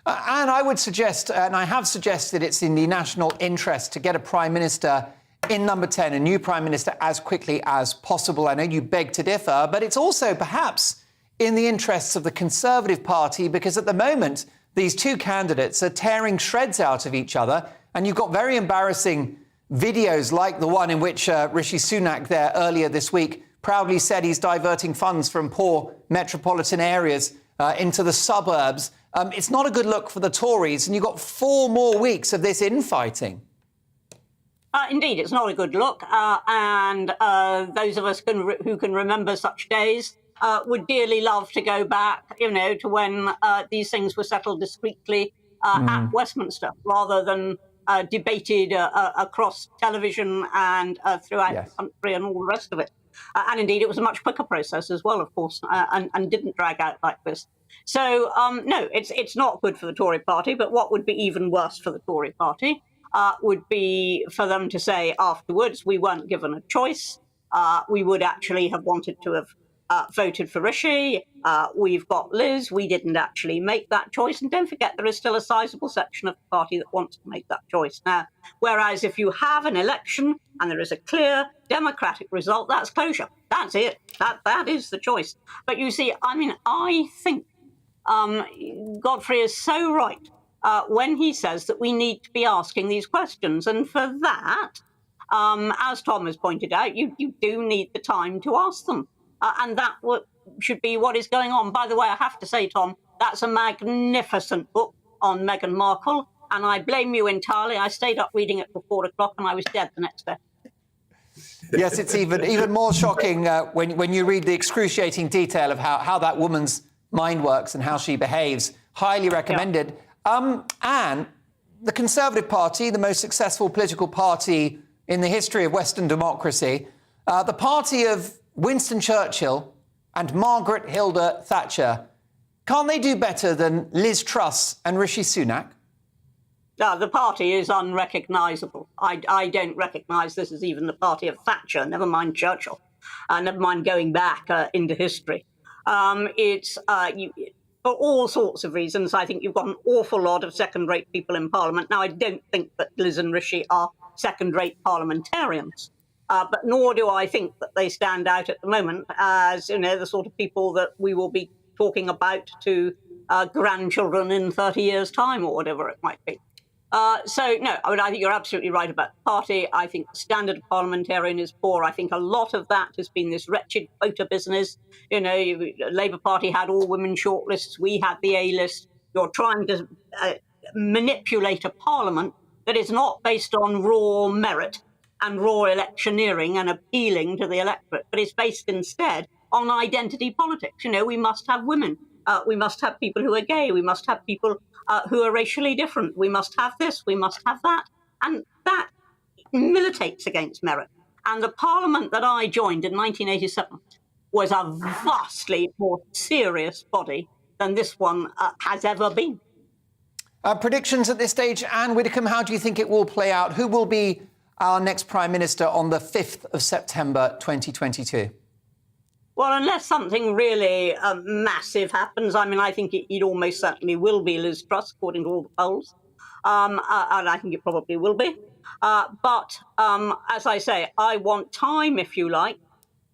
And I would suggest, and I have suggested, it's in the national interest to get a Prime Minister in number 10, a new Prime Minister, as quickly as possible. I know you beg to differ, but it's also perhaps in the interests of the Conservative Party, because at the moment, these two candidates are tearing shreds out of each other. And you've got very embarrassing videos like the one in which Rishi Sunak there earlier this week proudly said he's diverting funds from poor metropolitan areas into the suburbs. It's not a good look for the Tories, and you've got 4 more weeks of this infighting. Indeed, it's not a good look, and those of us who can remember such days would dearly love to go back, to when these things were settled discreetly at Westminster, rather than debated across television and throughout the country and all the rest of it. And indeed, it was a much quicker process as well, of course, and didn't drag out like this. So, no, it's not good for the Tory party, but what would be even worse for the Tory party would be for them to say afterwards, we weren't given a choice. We would actually have wanted to have voted for Rishi. We've got Liz. We didn't actually make that choice. And don't forget, there is still a sizable section of the party that wants to make that choice now. Whereas if you have an election and there is a clear democratic result, that's closure. That's it. That is the choice. But you see, I think Godfrey is so right when he says that we need to be asking these questions. And for that, as Tom has pointed out, you do need the time to ask them. And that should be what is going on. By the way, I have to say, Tom, that's a magnificent book on Meghan Markle, and I blame you entirely. I stayed up reading it till 4 o'clock, and I was dead the next day. Yes, it's even more shocking when you read the excruciating detail of how that woman's mind works and how she behaves. Highly recommended. And the Conservative Party, the most successful political party in the history of Western democracy, the party of Winston Churchill and Margaret Hilda Thatcher, can't they do better than Liz Truss and Rishi Sunak? The party is unrecognisable. I don't recognise this as even the party of Thatcher, never mind Churchill, never mind going back into history. It's for all sorts of reasons. I think you've got an awful lot of second-rate people in Parliament. Now, I don't think that Liz and Rishi are second-rate parliamentarians. But nor do I think that they stand out at the moment as, the sort of people that we will be talking about to grandchildren in 30 years' time or whatever it might be. So, no, I think you're absolutely right about the party. I think the standard of parliamentarian is poor. I think a lot of that has been this wretched quota business. The Labour Party had all women shortlists. We had the A-list. You're trying to manipulate a parliament that is not based on raw merit and raw electioneering and appealing to the electorate, but it's based instead on identity politics. We must have women. We must have people who are gay. We must have people who are racially different. We must have this. We must have that. And that militates against merit. And the parliament that I joined in 1987 was a vastly more serious body than this one has ever been. Predictions at this stage, Anne Widdecombe, how do you think it will play out? Who will be our next Prime Minister on the 5th of September 2022? Well, unless something really massive happens, I think it almost certainly will be Liz Truss, according to all the polls. And I think it probably will be. But as I say, I want time, if you like,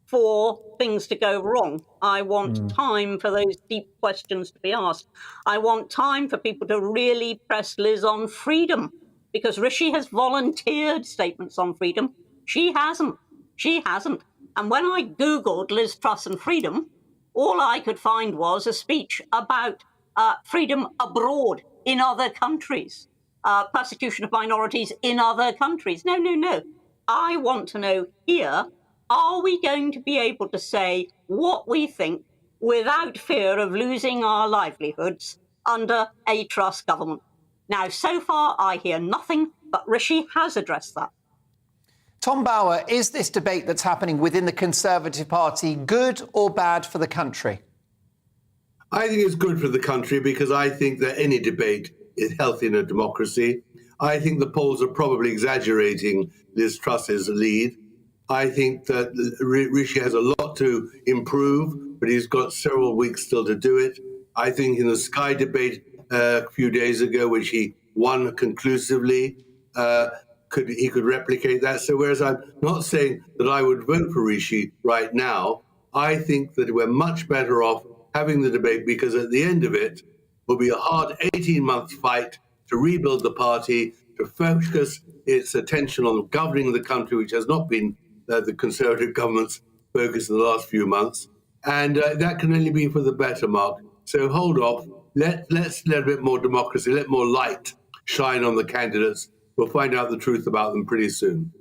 for things to go wrong. I want time for those deep questions to be asked. I want time for people to really press Liz on freedom, because Rishi has volunteered statements on freedom. She hasn't. And when I Googled Liz Truss and freedom, all I could find was a speech about freedom abroad in other countries, persecution of minorities in other countries. No. I want to know here, are we going to be able to say what we think without fear of losing our livelihoods under a Truss government? Now, so far, I hear nothing, but Rishi has addressed that. Tom Bauer, is this debate that's happening within the Conservative Party good or bad for the country? I think it's good for the country because I think that any debate is healthy in a democracy. I think the polls are probably exaggerating Liz Truss's lead. I think that Rishi has a lot to improve, but he's got several weeks still to do it. I think in the Sky debate a few days ago, which he won conclusively, he could replicate that. So whereas I'm not saying that I would vote for Rishi right now, I think that we're much better off having the debate because at the end of it will be a hard 18-month fight to rebuild the party, to focus its attention on governing the country, which has not been the Conservative government's focus in the last few months. And that can only be for the better, Mark. So hold off. Let's let a bit more democracy, let more light shine on the candidates. We'll find out the truth about them pretty soon.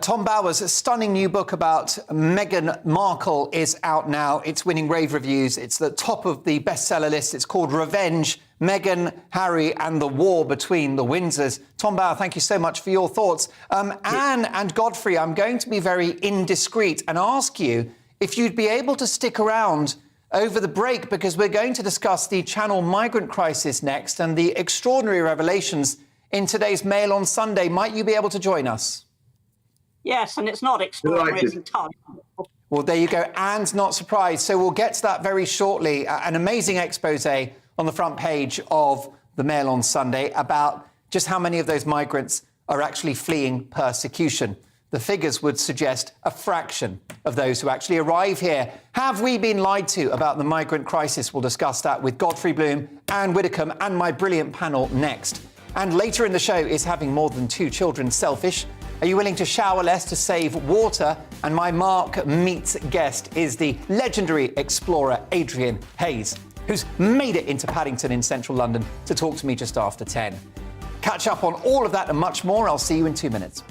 Tom Bauer's stunning new book about Meghan Markle is out now. It's winning rave reviews. It's the top of the bestseller list. It's called Revenge, Meghan, Harry and the War Between the Windsors. Tom Bauer, thank you so much for your thoughts. Anne and Godfrey, I'm going to be very indiscreet and ask you if you'd be able to stick around over the break because we're going to discuss the Channel migrant crisis next and the extraordinary revelations in today's Mail on Sunday. Might you be able to join us? Yes, and it's not extraordinary, it's entirely. Well, there you go. And not surprised. So we'll get to that very shortly. An amazing expose on the front page of the Mail on Sunday about just how many of those migrants are actually fleeing persecution. The figures would suggest a fraction of those who actually arrive here. Have we been lied to about the migrant crisis? We'll discuss that with Godfrey Bloom, Anne Widdecombe and my brilliant panel next. And later in the show, is having more than 2 children selfish? Are you willing to shower less to save water? And my Mark Meets guest is the legendary explorer Adrian Hayes, who's made it into Paddington in central London to talk to me just after 10. Catch up on all of that and much more. I'll see you in 2 minutes.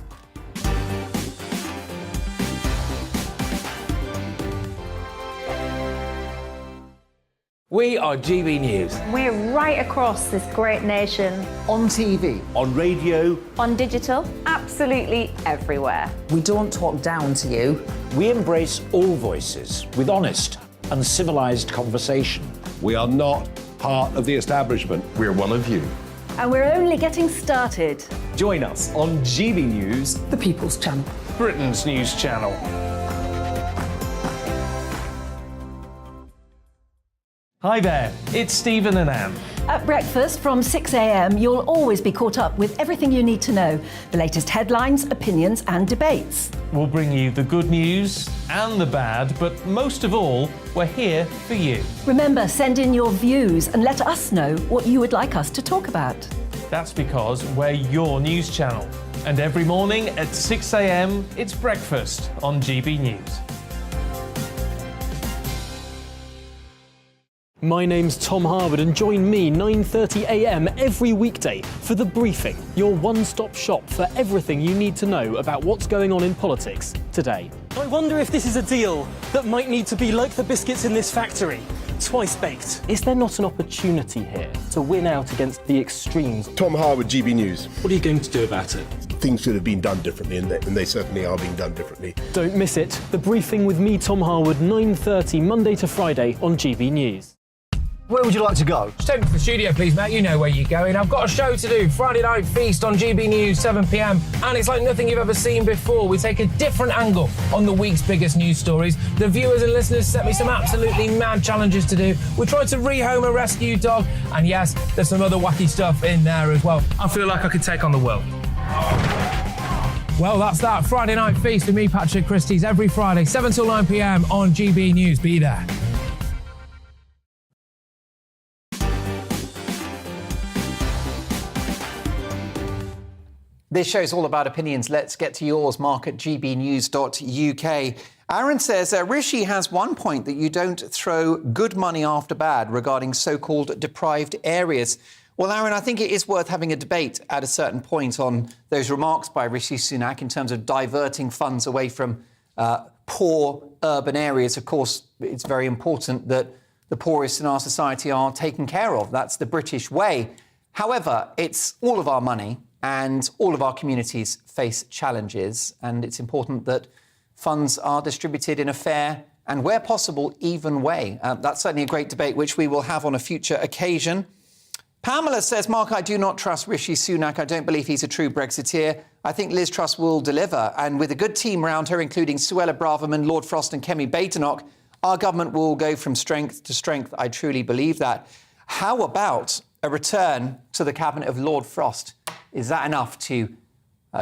We are GB News. We're right across this great nation. On TV. On radio. On digital. Absolutely everywhere. We don't talk down to you. We embrace all voices with honest and civilised conversation. We are not part of the establishment. We're one of you. And we're only getting started. Join us on GB News, The People's Channel. Britain's news channel. Hi there, it's Stephen and Anne. At breakfast from 6 a.m, you'll always be caught up with everything you need to know, the latest headlines, opinions and debates. We'll bring you the good news and the bad, but most of all, we're here for you. Remember, send in your views and let us know what you would like us to talk about. That's because we're your news channel. And every morning at 6 a.m, it's breakfast on GB News. My name's Tom Harwood and join me 9:30 a.m. every weekday for The Briefing, your one-stop shop for everything you need to know about what's going on in politics today. I wonder if this is a deal that might need to be like the biscuits in this factory, twice baked. Is there not an opportunity here to win out against the extremes? Tom Harwood, GB News. What are you going to do about it? Things should have been done differently, and they certainly are being done differently. Don't miss it. The Briefing with me, Tom Harwood, 9:30 Monday to Friday on GB News. Where would you like to go? Just take me to the studio, please, mate. You know where you're going. I've got a show to do. Friday Night Feast on GB News, 7 p.m. And it's like nothing you've ever seen before. We take a different angle on the week's biggest news stories. The viewers and listeners set me some absolutely mad challenges to do. We tried to rehome a rescue dog. And yes, there's some other wacky stuff in there as well. I feel like I could take on the world. Well, that's that. Friday Night Feast with me, Patrick Christie's, every Friday, 7 till 9 p.m. on GB News. Be there. This show's all about opinions. Let's get to yours, Mark at gbnews.uk. Aaron says, Rishi has one point that you don't throw good money after bad regarding so-called deprived areas. Well, Aaron, I think it is worth having a debate at a certain point on those remarks by Rishi Sunak in terms of diverting funds away from poor urban areas. Of course, it's very important that the poorest in our society are taken care of. That's the British way. However, it's all of our money and all of our communities face challenges, and it's important that funds are distributed in a fair and, where possible, even way. That's certainly a great debate, which we will have on a future occasion. Pamela says, Mark, I do not trust Rishi Sunak. I don't believe he's a true Brexiteer. I think Liz Truss will deliver. And with a good team around her, including Suella Braverman, Lord Frost and Kemi Badenoch, our government will go from strength to strength. I truly believe that. How about a return to the cabinet of Lord Frost? Is that enough to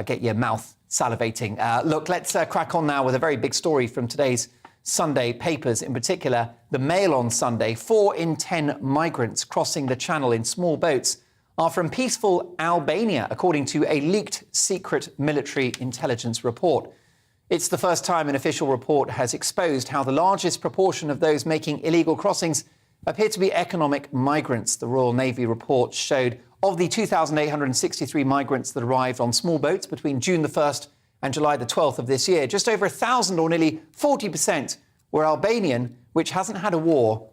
get your mouth salivating? Look, let's crack on now with a very big story from today's Sunday papers, in particular, the Mail on Sunday. 4 in 10 migrants crossing the Channel in small boats are from peaceful Albania, according to a leaked secret military intelligence report. It's the first time an official report has exposed how the largest proportion of those making illegal crossings appear to be economic migrants. The Royal Navy report showed of the 2,863 migrants that arrived on small boats between June the 1st and July the 12th of this year, just over 1,000, or nearly 40%, were Albanian, which hasn't had a war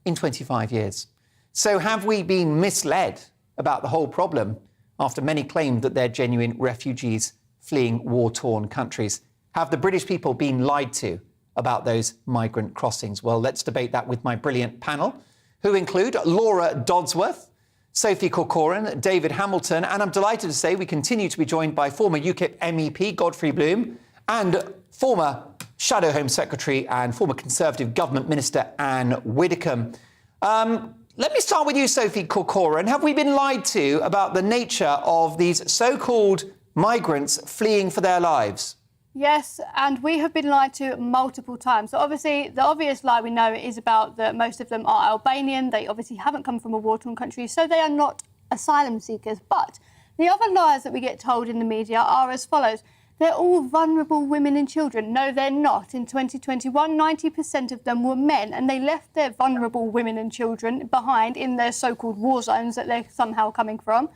in 25 years. So have we been misled about the whole problem after many claimed that they're genuine refugees fleeing war-torn countries? Have the British people been lied to about those migrant crossings? Well, let's debate that with my brilliant panel, who include Laura Dodsworth, Sophie Corcoran, David Hamilton, and I'm delighted to say we continue to be joined by former UKIP MEP Godfrey Bloom and former Shadow Home Secretary and former Conservative Government Minister Anne Widdecombe. Let me start with you, Sophie Corcoran. Have we been lied to about the nature of these so-called migrants fleeing for their lives? Yes, and we have been lied to multiple times. So obviously, the obvious lie we know is about that most of them are Albanian. They obviously haven't come from a war-torn country, so they are not asylum seekers. But the other lies that we get told in the media are as follows. They're all vulnerable women and children. No, they're not. In 2021, 90% of them were men, and they left their vulnerable women and children behind in their so-called war zones that they're somehow coming from.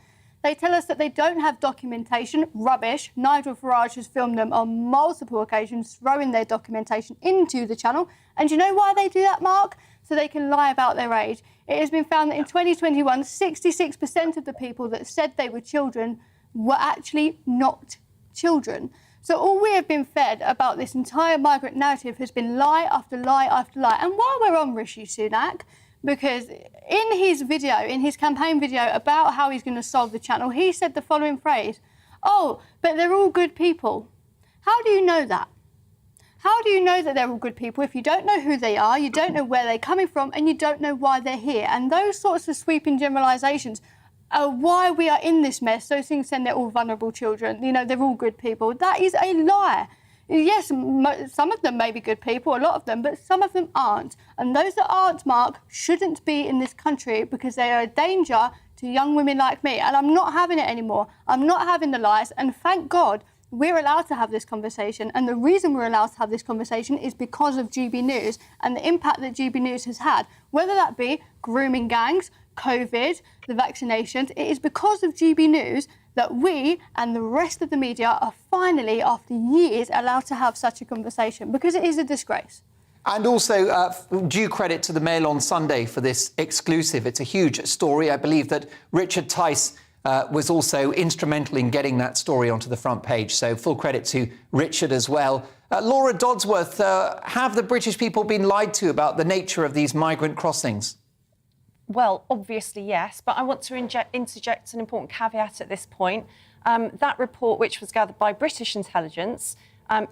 They tell us that they don't have documentation. Rubbish. Nigel Farage has filmed them on multiple occasions, throwing their documentation into the Channel. And do you know why they do that, Mark? So they can lie about their age. It has been found that in 2021, 66% of the people that said they were children were actually not children. So all we have been fed about this entire migrant narrative has been lie after lie after lie. And while we're on Rishi Sunak, because in his video, in his campaign video about how he's going to solve the Channel, he said the following phrase, "Oh, but they're all good people." How do you know that? How do you know that they're all good people if you don't know who they are, you don't know where they're coming from, and you don't know why they're here? And those sorts of sweeping generalisations are why we are in this mess. Those things saying they're all vulnerable children, you know, they're all good people. That is a lie. Yes, some of them may be good people, a lot of them, but some of them aren't. And those that aren't, Mark, shouldn't be in this country because they are a danger to young women like me. And I'm not having it anymore. I'm not having the lies. And thank God we're allowed to have this conversation. And the reason we're allowed to have this conversation is because of GB News and the impact that GB News has had, whether that be grooming gangs, COVID, the vaccinations. It is because of GB News that we and the rest of the media are finally, after years, allowed to have such a conversation, because it is a disgrace. And also, due credit to the Mail on Sunday for this exclusive. It's a huge story. I believe that Richard Tice was also instrumental in getting that story onto the front page. So full credit to Richard as well. Laura Dodsworth, have the British people been lied to about the nature of these migrant crossings? Well, obviously, yes, but I want to interject an important caveat at this point. That report, which was gathered by British intelligence,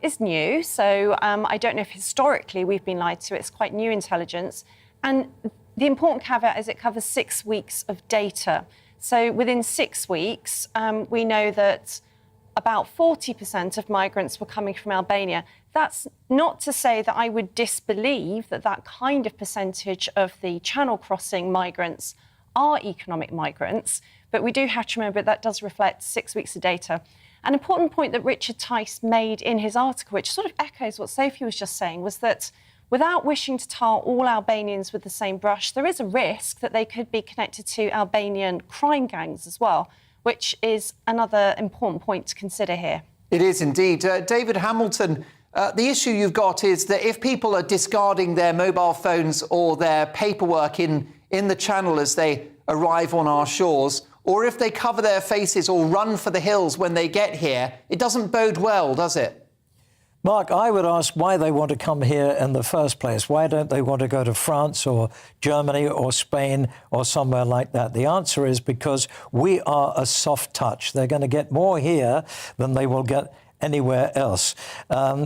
is new. So I don't know if historically we've been lied to. It's quite new intelligence. And the important caveat is it covers 6 weeks of data. So within 6 weeks, we know that about 40% of migrants were coming from Albania. That's not to say that I would disbelieve that that kind of percentage of the Channel crossing migrants are economic migrants, but we do have to remember that does reflect 6 weeks of data. An important point that Richard Tice made in his article, which sort of echoes what Sophie was just saying, was that without wishing to tar all Albanians with the same brush, there is a risk that they could be connected to Albanian crime gangs as well, which is another important point to consider here. It is indeed. David Hamilton, the issue you've got is that if people are discarding their mobile phones or their paperwork in the Channel as they arrive on our shores, or if they cover their faces or run for the hills when they get here, it doesn't bode well, does it? Mark, I would ask why they want to come here in the first place. Why don't they want to go to France or Germany or Spain or somewhere like that? The answer is because we are a soft touch. They're going to get more here than they will get anywhere else.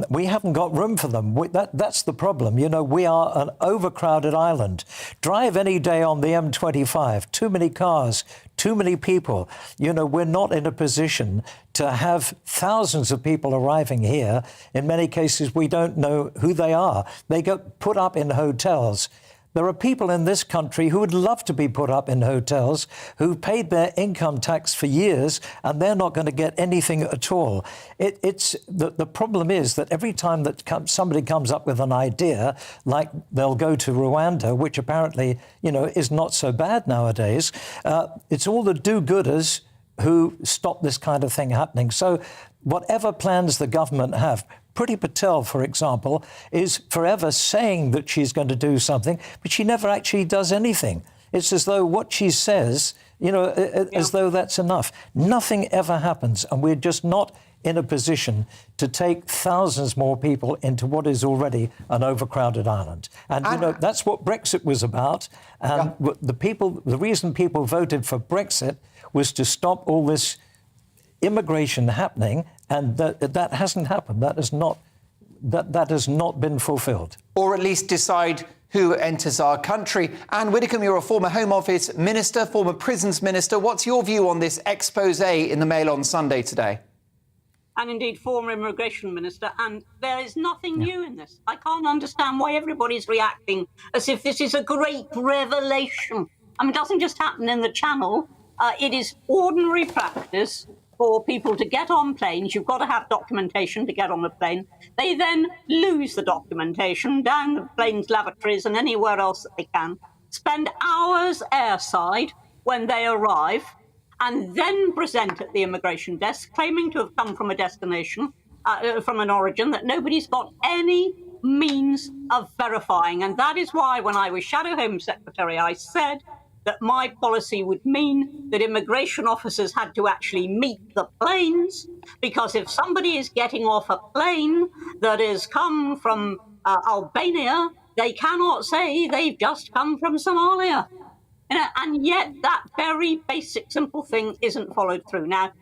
We haven't got room for them. That's the problem. You know, we are an overcrowded island. Drive any day on the M25, too many cars, too many people. You know, we're not in a position to have thousands of people arriving here. In many cases, we don't know who they are. They get put up in hotels. There are people in this country who would love to be put up in hotels, who paid their income tax for years, and they're not going to get anything at all. The problem is that every time that somebody comes up with an idea, like they'll go to Rwanda, which apparently, you know, is not so bad nowadays, it's all the do-gooders who stop this kind of thing happening. So whatever plans the government have, Priti Patel, for example, is forever saying that she's going to do something, but she never actually does anything. It's as though what she says, you know, as though that's enough. Nothing ever happens, and we're just not in a position to take thousands more people into what is already an overcrowded island. And, you know, that's what Brexit was about. And the reason people voted for Brexit was to stop all this immigration happening, and that hasn't happened. That has not been fulfilled. Or at least decide who enters our country. Anne Widdecombe, you're a former Home Office Minister, former Prisons Minister. What's your view on this expose in the Mail on Sunday today? And indeed former Immigration Minister, and there is nothing new in this. I can't understand why everybody's reacting as if this is a great revelation. I mean, it doesn't just happen in the Channel. It is ordinary practice for people to get on planes. You've got to have documentation to get on a plane. They then lose the documentation down the plane's lavatories and anywhere else that they can, spend hours airside when they arrive, and then present at the immigration desk, claiming to have come from a destination, from an origin that nobody's got any means of verifying. And that is why when I was Shadow Home Secretary, I said that my policy would mean that immigration officers had to actually meet the planes, because if somebody is getting off a plane that has come from Albania, they cannot say they've just come from Somalia. You know, and yet that very basic, simple thing isn't followed through. Now,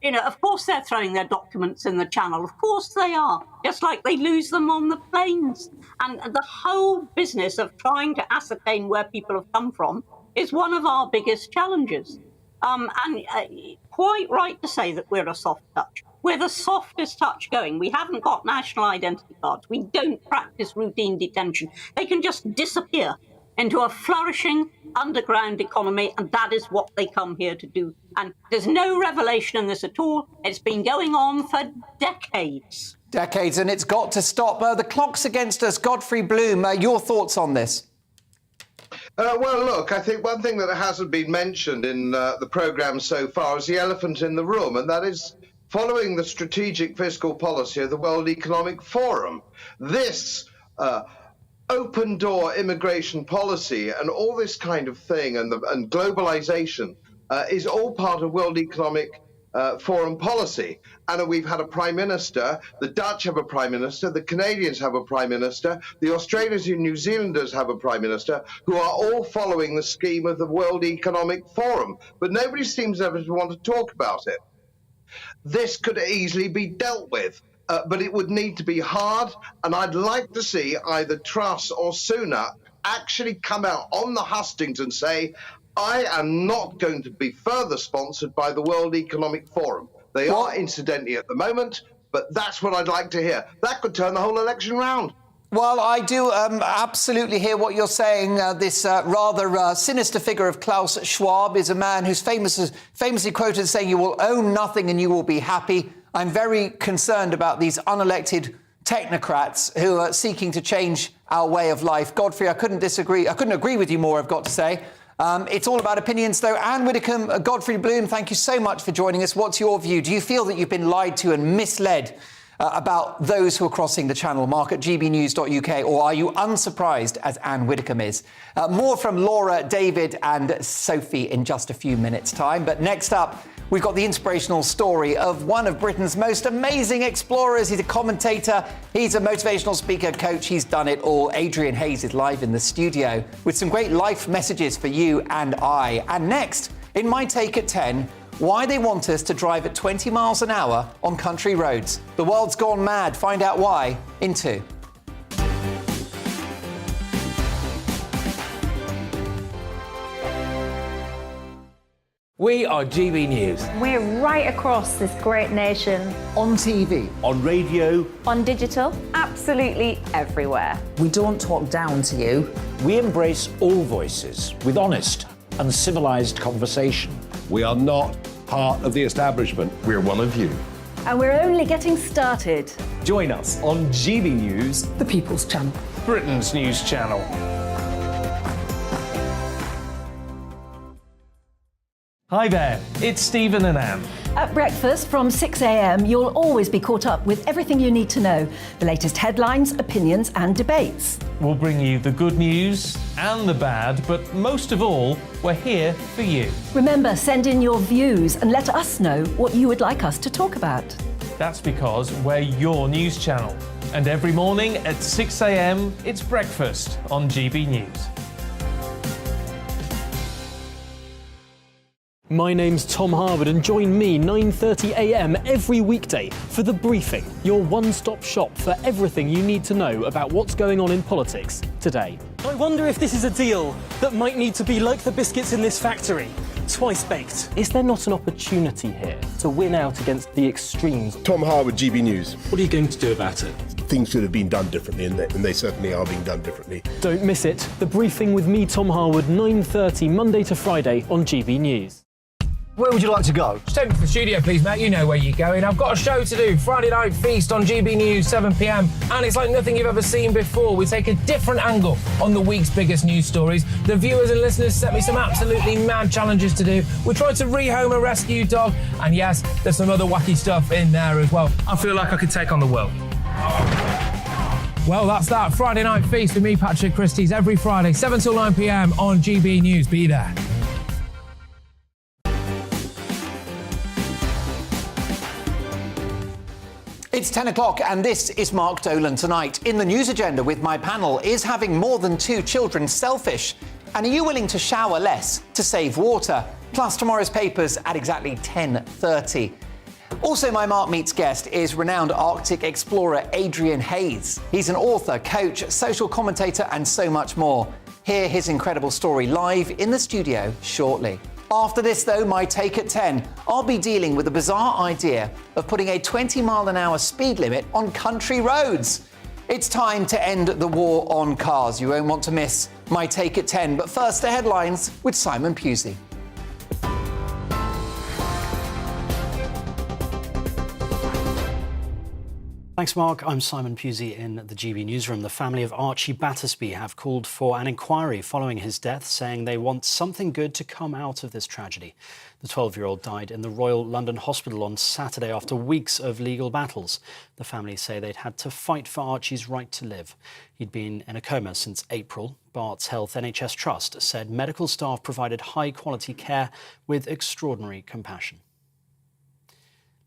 you know, of course they're throwing their documents in the Channel. Of course they are, just like they lose them on the planes. And the whole business of trying to ascertain where people have come from is one of our biggest challenges. Quite right to say that we're a soft touch. We're the softest touch going. We haven't got national identity cards. We don't practice routine detention. They can just disappear into a flourishing underground economy, and that is what they come here to do. And there's no revelation in this at all. It's been going on for decades. Decades, and it's got to stop. The clock's against us. Godfrey Bloom, your thoughts on this? Well, look, I think one thing that hasn't been mentioned in the programme so far is the elephant in the room, and that is following the strategic fiscal policy of the World Economic Forum. This open door immigration policy and all this kind of thing and globalization is all part of World Economic Forum policy. And we've had a prime minister, the Dutch have a prime minister, the Canadians have a prime minister, the Australians and New Zealanders have a prime minister, who are all following the scheme of the World Economic Forum. But nobody seems ever to want to talk about it. This could easily be dealt with, but it would need to be hard, and I'd like to see either Truss or Sunak actually come out on the hustings and say, I am not going to be further sponsored by the World Economic Forum. They are, incidentally, at the moment, but that's what I'd like to hear. That could turn the whole election round. Well, I do absolutely hear what you're saying. This rather sinister figure of Klaus Schwab is a man who's famously quoted as saying, you will own nothing and you will be happy. I'm very concerned about these unelected technocrats who are seeking to change our way of life. Godfrey, I couldn't agree with you more, I've got to say. It's all about opinions, though. Anne Widdecombe, Godfrey Bloom, thank you so much for joining us. What's your view? Do you feel that you've been lied to and misled about those who are crossing the Channel. Mark at gbnews.uk, or are you unsurprised, as Anne Widdecombe is? More from Laura, David and Sophie in just a few minutes' time. But next up, we've got the inspirational story of one of Britain's most amazing explorers. He's a commentator, he's a motivational speaker, coach, he's done it all. Adrian Hayes is live in the studio with some great life messages for you and I. And next, in my take at 10, why they want us to drive at 20 miles an hour on country roads. The world's gone mad. Find out why in 2. We are GB News. We're right across this great nation. On TV. On radio. On digital. Absolutely everywhere. We don't talk down to you. We embrace all voices with honest and civilised conversation. We are not part of the establishment. We're one of you. And we're only getting started. Join us on GB News, The People's Channel. Britain's news channel. Hi there, it's Stephen and Anne. At breakfast from 6 a.m, you'll always be caught up with everything you need to know, the latest headlines, opinions and debates. We'll bring you the good news and the bad, but most of all, we're here for you. Remember, send in your views and let us know what you would like us to talk about. That's because we're your news channel. And every morning at 6 a.m, it's breakfast on GB News. My name's Tom Harwood and join me 9:30 a.m. every weekday for The Briefing, your one-stop shop for everything you need to know about what's going on in politics today. I wonder if this is a deal that might need to be like the biscuits in this factory, twice baked. Is there not an opportunity here to win out against the extremes? Tom Harwood, GB News. What are you going to do about it? Things should have been done differently, and they certainly are being done differently. Don't miss it. The Briefing with me, Tom Harwood, 9:30 Monday to Friday on GB News. Where would you like to go? Just take me to the studio, please, mate. You know where you're going. I've got a show to do. Friday Night Feast on GB News, 7 p.m. And it's like nothing you've ever seen before. We take a different angle on the week's biggest news stories. The viewers and listeners set me some absolutely mad challenges to do. We tried to rehome a rescue dog. And yes, there's some other wacky stuff in there as well. I feel like I could take on the world. Well, that's that. Friday Night Feast with me, Patrick Christie's, every Friday, 7 till 9 p.m. on GB News. Be there. It's 10 o'clock and this is Mark Dolan tonight. In the news agenda with my panel, is having more than 2 children selfish? And are you willing to shower less to save water? Plus tomorrow's papers at exactly 10:30. Also, my Mark Meets guest is renowned Arctic explorer Adrian Hayes. He's an author, coach, social commentator and so much more. Hear his incredible story live in the studio shortly. After this, though, my take at 10, I'll be dealing with the bizarre idea of putting a 20-mile-an-hour speed limit on country roads. It's time to end the war on cars. You won't want to miss my take at 10. But first, the headlines with Simon Pusey. Thanks, Mark. I'm Simon Pusey in the GB Newsroom. The family of Archie Battersby have called for an inquiry following his death, saying they want something good to come out of this tragedy. The 12-year-old died in the Royal London Hospital on Saturday after weeks of legal battles. The family say they'd had to fight for Archie's right to live. He'd been in a coma since April. Barts Health NHS Trust said medical staff provided high-quality care with extraordinary compassion.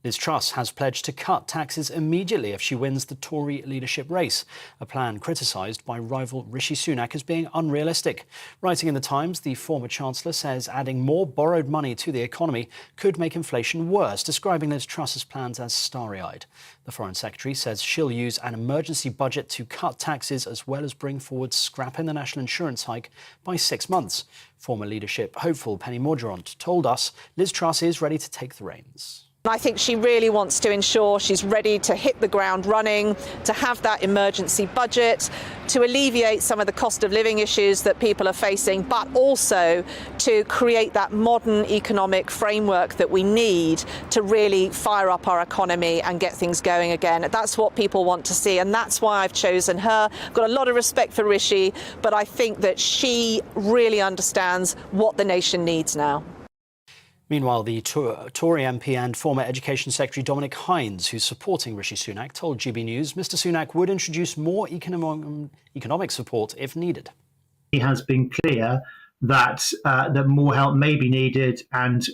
Liz Truss has pledged to cut taxes immediately if she wins the Tory leadership race, a plan criticised by rival Rishi Sunak as being unrealistic. Writing in The Times, the former Chancellor says adding more borrowed money to the economy could make inflation worse, describing Liz Truss's plans as starry-eyed. The Foreign Secretary says she'll use an emergency budget to cut taxes as well as bring forward scrapping the national insurance hike by 6 months. Former leadership hopeful Penny Mordaunt told us Liz Truss is ready to take the reins. I think she really wants to ensure she's ready to hit the ground running, to have that emergency budget, to alleviate some of the cost of living issues that people are facing, but also to create that modern economic framework that we need to really fire up our economy and get things going again. That's what people want to see, and that's why I've chosen her. I've got a lot of respect for Rishi, but I think that she really understands what the nation needs now. Meanwhile, the Tory MP and former Education Secretary Dominic Hines, who's supporting Rishi Sunak, told GB News Mr Sunak would introduce more economic support if needed. He has been clear that that more help may be needed and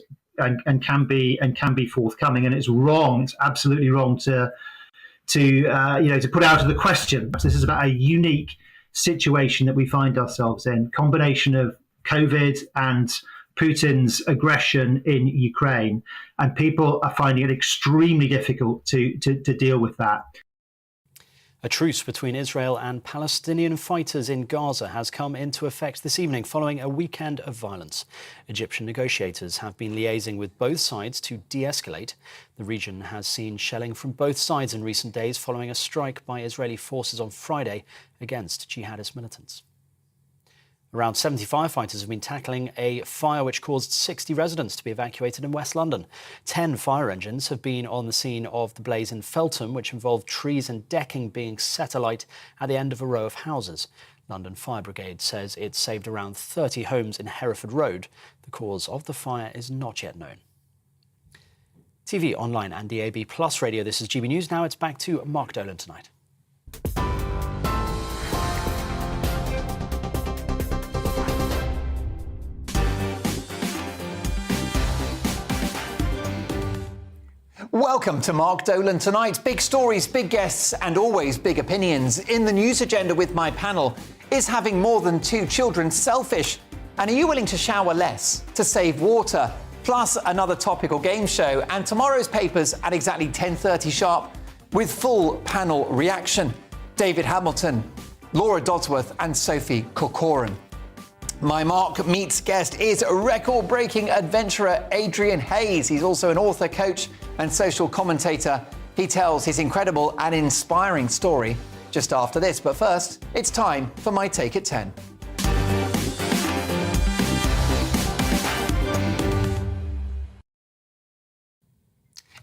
can be forthcoming, and it's wrong. It's absolutely wrong to put out of the question. This is about a unique situation that we find ourselves in. Combination of COVID and Putin's aggression in Ukraine, and people are finding it extremely difficult to deal with that. A truce between Israel and Palestinian fighters in Gaza has come into effect this evening following a weekend of violence. Egyptian negotiators have been liaising with both sides to de-escalate. The region has seen shelling from both sides in recent days following a strike by Israeli forces on Friday against jihadist militants. Around 70 firefighters have been tackling a fire which caused 60 residents to be evacuated in West London. 10 fire engines have been on the scene of the blaze in Feltham, which involved trees and decking being set alight at the end of a row of houses. London Fire Brigade says it saved around 30 homes in Hereford Road. The cause of the fire is not yet known. TV, online and DAB+ radio, this is GB News. Now it's back to Mark Dolan tonight. Welcome to Mark Dolan Tonight. Big stories, big guests, and always big opinions. In the news agenda with my panel, is having more than 2 children selfish? And are you willing to shower less to save water? Plus another topical game show, and tomorrow's papers at exactly 10:30 sharp with full panel reaction. David Hamilton, Laura Dodsworth and Sophie Corcoran. My Mark Meets guest is record-breaking adventurer Adrian Hayes. He's also an author, coach and social commentator. He tells his incredible and inspiring story just after this. But first, it's time for my Take at 10.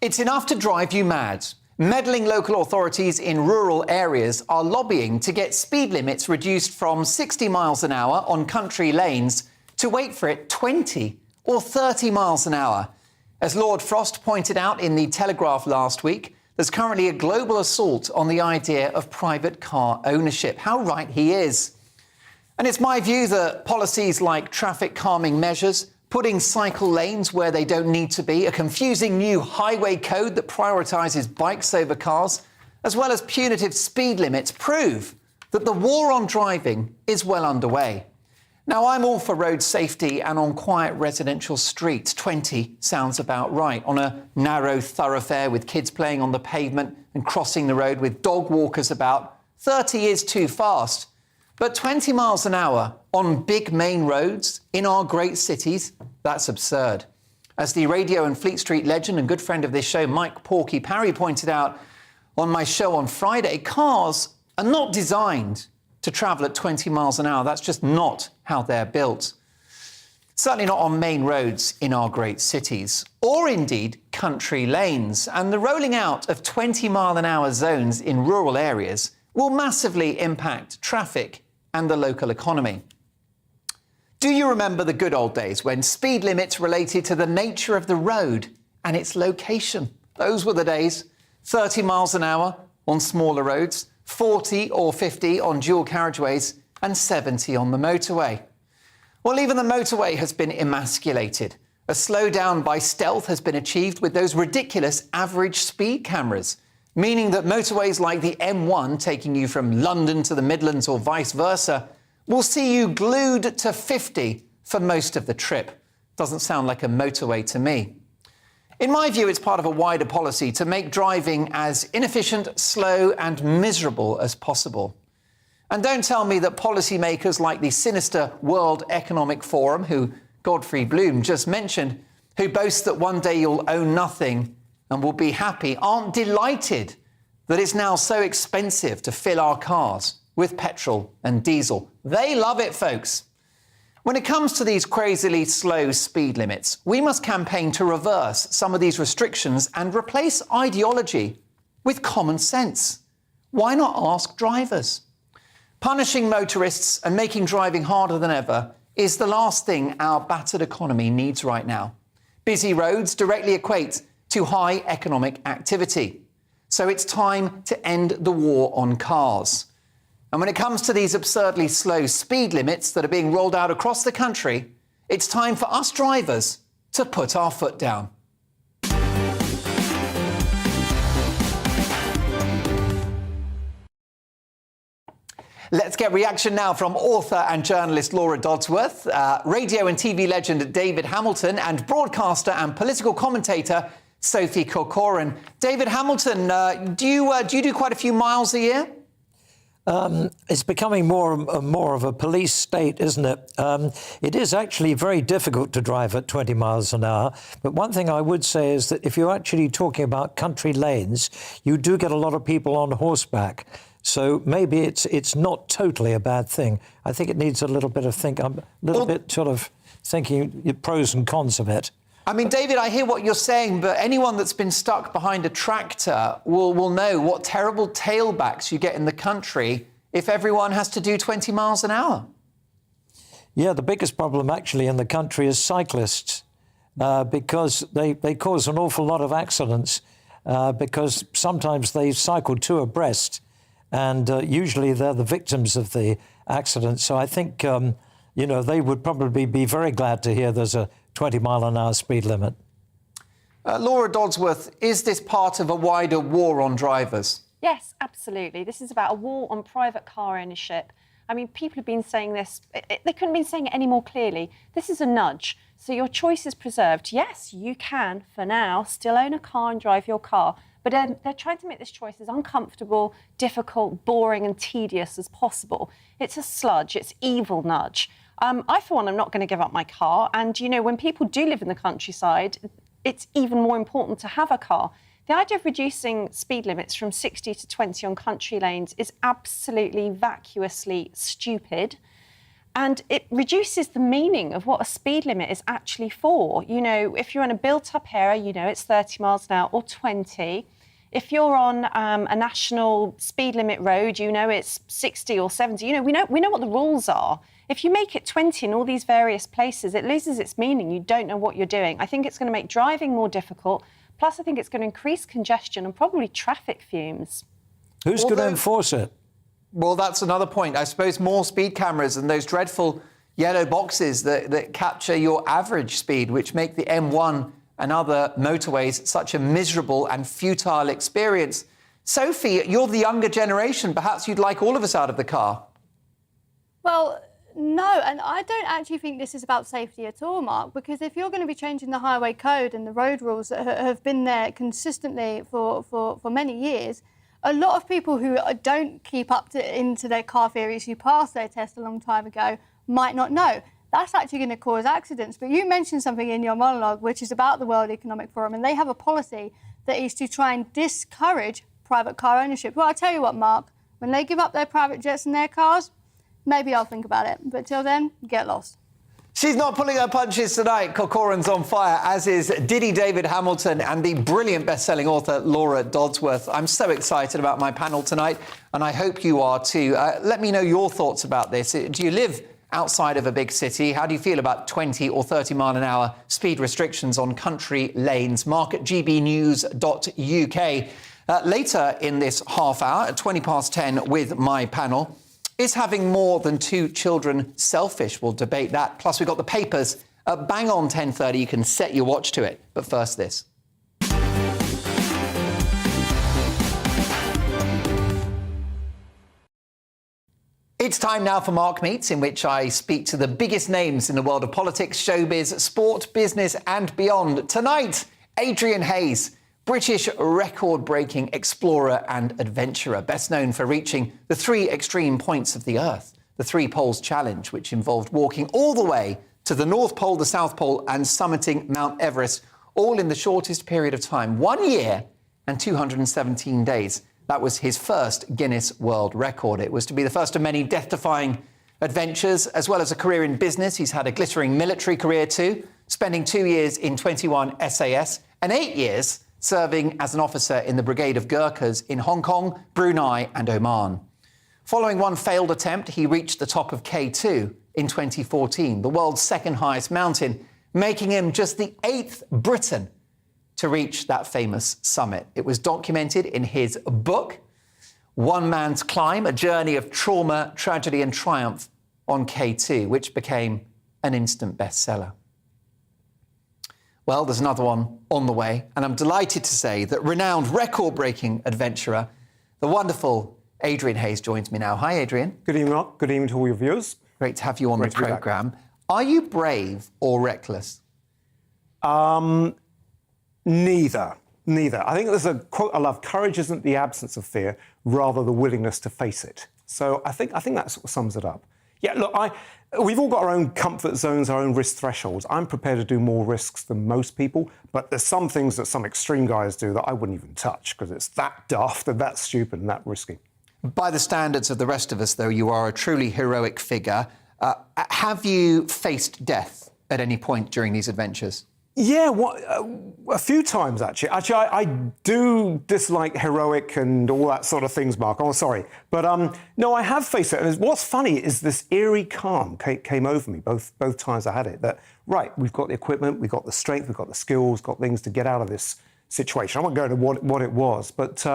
It's enough to drive you mad. Meddling local authorities in rural areas are lobbying to get speed limits reduced from 60 miles an hour on country lanes to, wait for it, 20 or 30 miles an hour. As Lord Frost pointed out in The Telegraph last week, there's currently a global assault on the idea of private car ownership. How right he is. And it's my view that policies like traffic calming measures, putting cycle lanes where they don't need to be, a confusing new highway code that prioritises bikes over cars, as well as punitive speed limits, prove that the war on driving is well underway. Now, I'm all for road safety and on quiet residential streets. 20 sounds about right. On a narrow thoroughfare with kids playing on the pavement and crossing the road with dog walkers about, 30 is too fast. But 20 miles an hour on big main roads in our great cities, that's absurd. As the radio and Fleet Street legend and good friend of this show, Mike Porky Parry, pointed out on my show on Friday, cars are not designed to travel at 20 miles an hour. That's just not how they're built. Certainly not on main roads in our great cities, or indeed country lanes. And the rolling out of 20-mile-an-hour zones in rural areas will massively impact traffic and the local economy. Do you remember the good old days when speed limits related to the nature of the road and its location? Those were the days. 30 miles an hour on smaller roads, 40 or 50 on dual carriageways, and 70 on the motorway. Well, even the motorway has been emasculated. A slowdown by stealth has been achieved with those ridiculous average speed cameras, meaning that motorways like the M1 taking you from London to the Midlands or vice versa will see you glued to 50 for most of the trip. Doesn't sound like a motorway to me. In my view, it's part of a wider policy to make driving as inefficient, slow and miserable as possible. And don't tell me that policymakers like the sinister World Economic Forum, who Godfrey Bloom just mentioned, who boast that one day you'll own nothing and will be happy, aren't delighted that it's now so expensive to fill our cars with petrol and diesel. They love it, folks. When it comes to these crazily slow speed limits, we must campaign to reverse some of these restrictions and replace ideology with common sense. Why not ask drivers? Punishing motorists and making driving harder than ever is the last thing our battered economy needs right now. Busy roads directly equate to high economic activity. So it's time to end the war on cars. And when it comes to these absurdly slow speed limits that are being rolled out across the country, it's time for us drivers to put our foot down. Let's get reaction now from author and journalist Laura Dodsworth, radio and TV legend David Hamilton, and broadcaster and political commentator Sophie Corcoran. David Hamilton, do you do quite a few miles a year? It's becoming more and more of a police state, isn't it? It is actually very difficult to drive at 20 miles an hour. But one thing I would say is that if you're actually talking about country lanes, you do get a lot of people on horseback. So maybe it's not totally a bad thing. I think it needs a little bit of sort of thinking the pros and cons of it. I mean, David, I hear what you're saying, but anyone that's been stuck behind a tractor will know what terrible tailbacks you get in the country if everyone has to do 20 miles an hour. Yeah, the biggest problem actually in the country is cyclists because they cause an awful lot of accidents because sometimes they cycle two abreast and usually they're the victims of the accident. So I think, they would probably be very glad to hear there's a 20-mile-an-hour speed limit. Laura Dodsworth, is this part of a wider war on drivers? Yes, absolutely. This is about a war on private car ownership. I mean, people have been saying this. They couldn't have been saying it any more clearly. This is a nudge. So your choice is preserved. Yes, you can, for now, still own a car and drive your car. But they're trying to make this choice as uncomfortable, difficult, boring and tedious as possible. It's a sludge. It's evil nudge. I, for one, am not going to give up my car. And, when people do live in the countryside, it's even more important to have a car. The idea of reducing speed limits from 60 to 20 on country lanes is absolutely vacuously stupid. And it reduces the meaning of what a speed limit is actually for. If you're in a built-up area, it's 30 miles an hour or 20. If you're on a national speed limit road, it's 60 or 70. We know what the rules are. If you make it 20 in all these various places, it loses its meaning. You don't know what you're doing. I think it's going to make driving more difficult. Plus, I think it's going to increase congestion and probably traffic fumes. Who's going to enforce it? Well, that's another point. I suppose more speed cameras and those dreadful yellow boxes that capture your average speed, which make the M1 and other motorways such a miserable and futile experience. Sophie, you're the younger generation. Perhaps you'd like all of us out of the car. Well, no, and I don't actually think this is about safety at all, Mark, because if you're going to be changing the highway code and the road rules that have been there consistently for many years, a lot of people who don't keep up into their car theories, who passed their test a long time ago, might not know. That's actually going to cause accidents. But you mentioned something in your monologue, which is about the World Economic Forum, and they have a policy that is to try and discourage private car ownership. Well, I'll tell you what, Mark, when they give up their private jets and their cars, maybe I'll think about it. But till then, get lost. She's not pulling her punches tonight. Corcoran's on fire, as is Diddy David Hamilton and the brilliant best-selling author Laura Dodsworth. I'm so excited about my panel tonight, and I hope you are too. Let me know your thoughts about this. Do you live outside of a big city? How do you feel about 20 or 30 mile an hour speed restrictions on country lanes? Mark at gbnews.uk. Later in this half hour, at 10:20 with my panel, is having more than 2 children selfish? We'll debate that. Plus, we've got the papers at bang on 10:30. You can set your watch to it. But first, this. It's time now for Mark Meets, in which I speak to the biggest names in the world of politics, showbiz, sport, business and beyond. Tonight, Adrian Hayes, British record-breaking explorer and adventurer, best known for reaching the 3 extreme points of the Earth, the 3 Poles Challenge, which involved walking all the way to the North Pole, the South Pole and summiting Mount Everest, all in the shortest period of time, 1 year and 217 days. That was his first Guinness World Record. It was to be the first of many death-defying adventures, as well as a career in business. He's had a glittering military career too, spending 2 years in 21 SAS and 8 years serving as an officer in the Brigade of Gurkhas in Hong Kong, Brunei and Oman. Following one failed attempt, he reached the top of K2 in 2014, the world's second highest mountain, making him just the 8th Briton to reach that famous summit. It was documented in his book, One Man's Climb, A Journey of Trauma, Tragedy and Triumph on K2, which became an instant bestseller. Well, there's another one on the way, and I'm delighted to say that renowned record-breaking adventurer, the wonderful Adrian Hayes, joins me now. Hi, Adrian. Good evening, Mark. Good evening to all your viewers. Great to have you on the programme. Are you brave or reckless? Neither. I think there's a quote I love: courage isn't the absence of fear, rather the willingness to face it. So I think that sort of sums it up. Yeah, look, we've all got our own comfort zones, our own risk thresholds. I'm prepared to do more risks than most people, but there's some things that some extreme guys do that I wouldn't even touch because it's that daft and that stupid and that risky. By the standards of the rest of us, though, you are a truly heroic figure. Have you faced death at any point during these adventures? Yeah, a few times, actually. I do dislike heroic and all that sort of things, Mark. Oh, sorry. But no, I have faced it. And what's funny is this eerie calm came over me both times I had it. That, right, we've got the equipment, we've got the strength, we've got the skills, got things to get out of this situation. I won't go into what it was. But,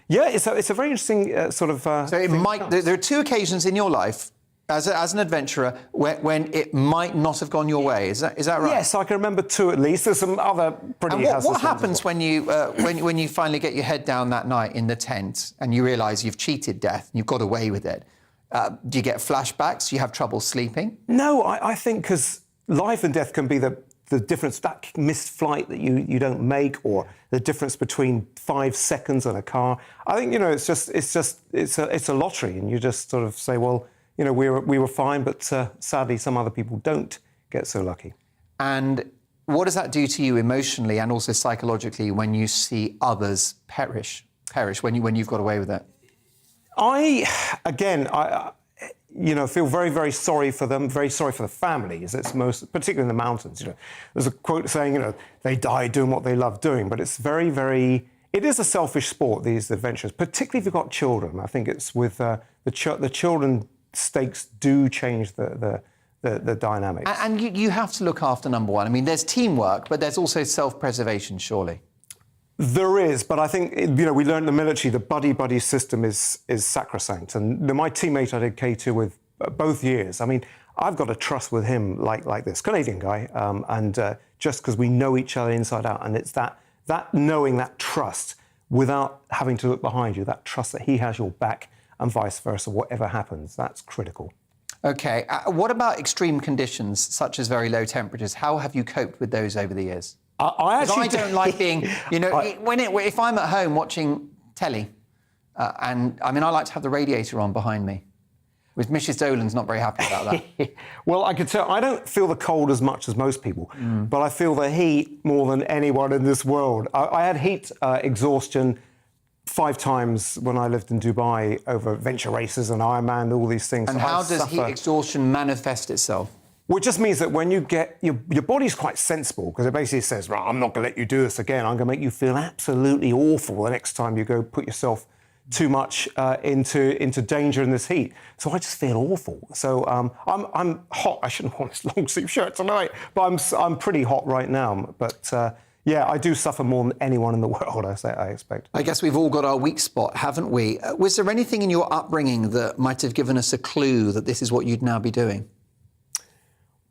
yeah, it's a very interesting sort of... So it might... There are two occasions in your life as an adventurer, when it might not have gone your way, is that right? Yes, I can remember two at least. There's some other pretty. And what happens when you when you finally get your head down that night in the tent and you realise you've cheated death and you've got away with it? Do you get flashbacks? Do you have trouble sleeping? No, I think because life and death can be the difference, that missed flight that you don't make, or the difference between 5 seconds on a car. I think it's a lottery, and you just sort of say, well, you know, we were fine, but sadly, some other people don't get so lucky. And what does that do to you emotionally and also psychologically when you see others perish when you've got away with it? I feel very, very sorry for them, very sorry for the families. It's most, particularly in the mountains. You know, there's a quote saying, you know, they die doing what they love doing, but it's very, very. It is a selfish sport, these adventures, particularly if you've got children. I think it's with the children. Stakes do change the dynamics. And you have to look after number one. I mean, there's teamwork, but there's also self-preservation, surely. There is, but I think, you know, we learned in the military the buddy-buddy system is sacrosanct. And my teammate I did K2 with both years, I mean, I've got a trust with him like this, Canadian guy, and just because we know each other inside out. And it's that knowing, that trust, without having to look behind you, that trust that he has your back, and vice versa, whatever happens, that's critical. OK. What about extreme conditions, such as very low temperatures? How have you coped with those over the years? I don't like being, you know, if I'm at home watching telly, and, I mean, I like to have the radiator on behind me. With Mrs. Dolan's not very happy about that. Well, I could tell, I don't feel the cold as much as most people, but I feel the heat more than anyone in this world. I had heat exhaustion 5 times when I lived in Dubai over venture races and Ironman, all these things. And how does heat exhaustion manifest itself? Well, it just means that when you get... Your body's quite sensible, because it basically says, right, I'm not going to let you do this again. I'm going to make you feel absolutely awful the next time you go put yourself too much into danger in this heat. So I just feel awful. So I'm hot. I shouldn't want this long sleeve shirt tonight, but I'm pretty hot right now. But... yeah, I do suffer more than anyone in the world, I expect. I guess we've all got our weak spot, haven't we? Was there anything in your upbringing that might have given us a clue that this is what you'd now be doing?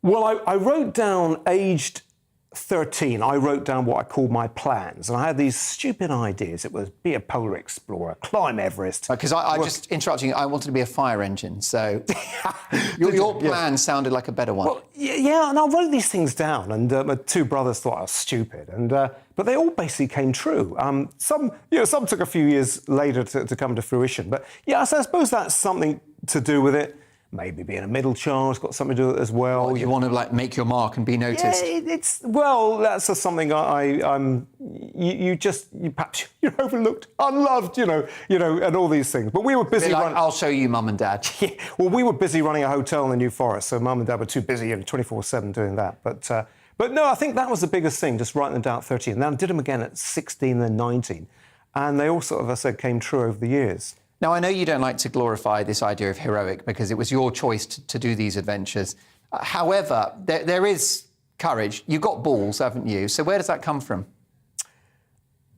Well, I wrote down, aged 13, I wrote down what I called my plans. And I had these stupid ideas. It was be a polar explorer, climb Everest. Because I just interrupting you, I wanted to be a fire engine. So your plan sounded like a better one. Well, yeah, and I wrote these things down. And my 2 brothers thought I was stupid. And but they all basically came true. Some took a few years later to come to fruition. But yeah, so I suppose that's something to do with it. Maybe being a middle child's got something to do with it as well. You want to like make your mark and be noticed. Yeah, that's just something perhaps you're overlooked, unloved, you know, and all these things. But we were busy running. I'll show you, Mum and Dad. Yeah, well, we were busy running a hotel in the New Forest, so Mum and Dad were too busy 24/7 doing that. But no, I think that was the biggest thing, just writing them down at 13. And then I did them again at 16 and 19, and they all sort of, I said, came true over the years. Now, I know you don't like to glorify this idea of heroic because it was your choice to do these adventures. However, there is courage. You've got balls, haven't you? So where does that come from?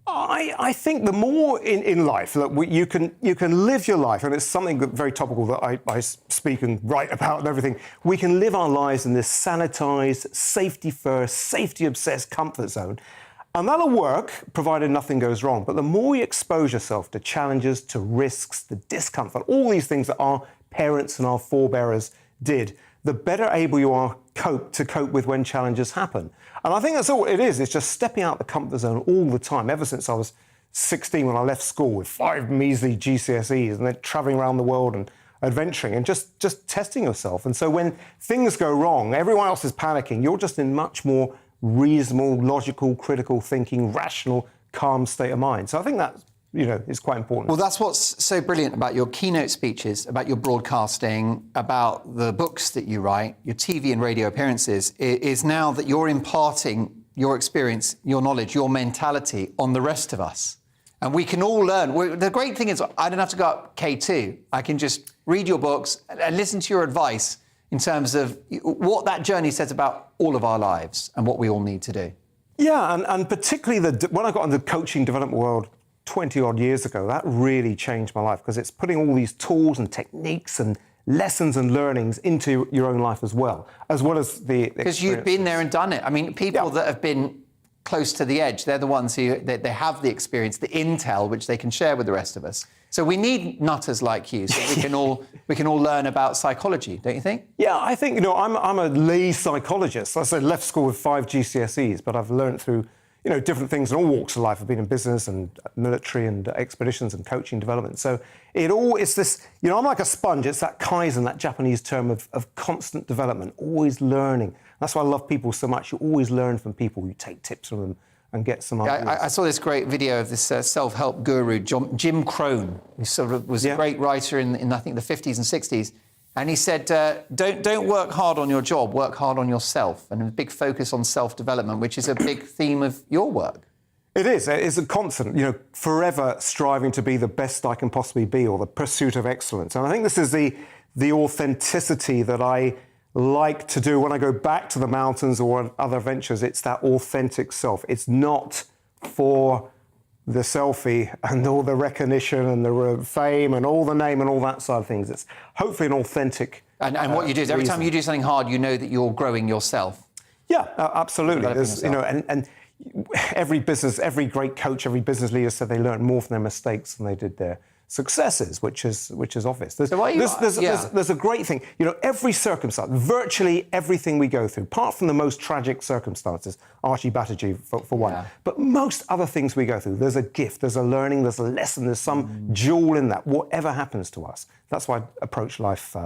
I think the more in life, look, you can live your life, and it's something very topical that I speak and write about and everything. We can live our lives in this sanitised, safety-first, safety-obsessed comfort zone, and that'll work, provided nothing goes wrong. But the more you expose yourself to challenges, to risks, the discomfort, all these things that our parents and our forebearers did, the better able you are to cope with when challenges happen. And I think that's all it is. It's just stepping out the comfort zone all the time, ever since I was 16 when I left school with 5 measly GCSEs and then travelling around the world and adventuring and just testing yourself. And so when things go wrong, everyone else is panicking. You're just in much more reasonable, logical, critical thinking, rational, calm state of mind. So I think that, is quite important. Well, that's what's so brilliant about your keynote speeches, about your broadcasting, about the books that you write, your TV and radio appearances, is now that you're imparting your experience, your knowledge, your mentality on the rest of us. And we can all learn. The great thing is I don't have to go up K2. I can just read your books and listen to your advice in terms of what that journey says about all of our lives and what we all need to do. Yeah, and particularly when I got into the coaching development world 20-odd years ago, that really changed my life, because it's putting all these tools and techniques and lessons and learnings into your own life as well as the because you've been there and done it. I mean, people that have been close to the edge, they're the ones who they have the experience, the intel, which they can share with the rest of us. So we need nutters like you, so we can all learn about psychology, don't you think? Yeah, I think I'm a lay psychologist. I said left school with 5 GCSEs, but I've learned through different things in all walks of life. I've been in business and military and expeditions and coaching development. So it's this, I'm like a sponge. It's that Kaizen, that Japanese term of constant development, always learning. That's why I love people so much. You always learn from people. You take tips from them and get some ideas. I saw this great video of this self-help guru, Jim Crone, who sort of was a great writer in I think, the 50s and 60s. And he said, don't work hard on your job, work hard on yourself. And a big focus on self-development, which is a big theme of your work. It is. It's a constant, forever striving to be the best I can possibly be, or the pursuit of excellence. And I think this is the authenticity that I like to do when I go back to the mountains or other ventures. It's that authentic self. It's not for the selfie and all the recognition and the fame and all the name and all that side of things. It's hopefully an authentic And what you do is every time you do something hard, you know that you're growing yourself. Yeah, absolutely. There's, and every great coach, every business leader said they learned more from their mistakes than they did their successes, which is obvious. There's a great thing. Every circumstance, virtually everything we go through, apart from the most tragic circumstances, Archie Batterjee for one, but most other things we go through, there's a gift, there's a learning, there's a lesson, there's some jewel in that, whatever happens to us. That's why I approach life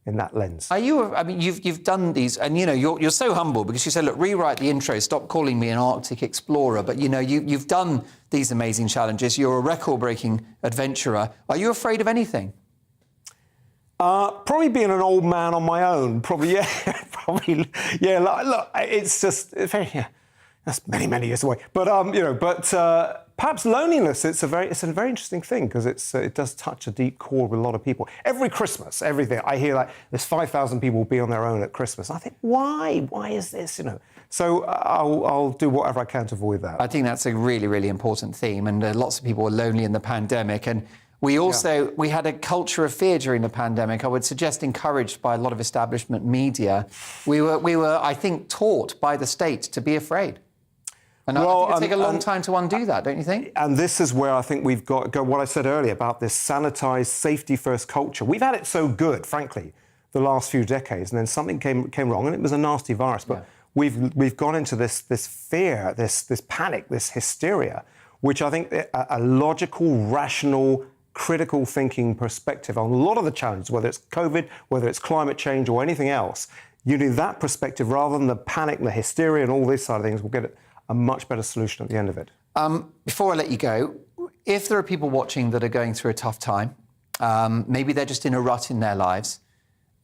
in that lens. You've done these, and you're so humble, because you said, look, rewrite the intro, stop calling me an Arctic explorer, but you've done these amazing challenges. You're a record-breaking adventurer. Are you afraid of anything? Probably being an old man on my own. Probably, yeah. Look, it's just that's many years away. But perhaps loneliness. It's a very interesting thing, because it does touch a deep chord with a lot of people. Every Christmas, everything I hear, like there's 5,000 people be on their own at Christmas. I think, why is this? So I'll do whatever I can to avoid that. I think that's a really, really important theme, and lots of people were lonely in the pandemic. And we also we had a culture of fear during the pandemic. I would suggest encouraged by a lot of establishment media. We were, I think, taught by the state to be afraid. And I think it'll take a long time to undo that, don't you think? And this is where I think we've got to go, what I said earlier about this sanitised, safety-first culture. We've had it so good, frankly, the last few decades, and then something came wrong, and it was a nasty virus. But we've gone into this fear, this panic, this hysteria, which I think a logical, rational, critical thinking perspective on a lot of the challenges, whether it's COVID, whether it's climate change or anything else, you need that perspective rather than the panic and the hysteria and all this side of things. We'll get a much better solution at the end of it. Before I let you go, if there are people watching that are going through a tough time, maybe they're just in a rut in their lives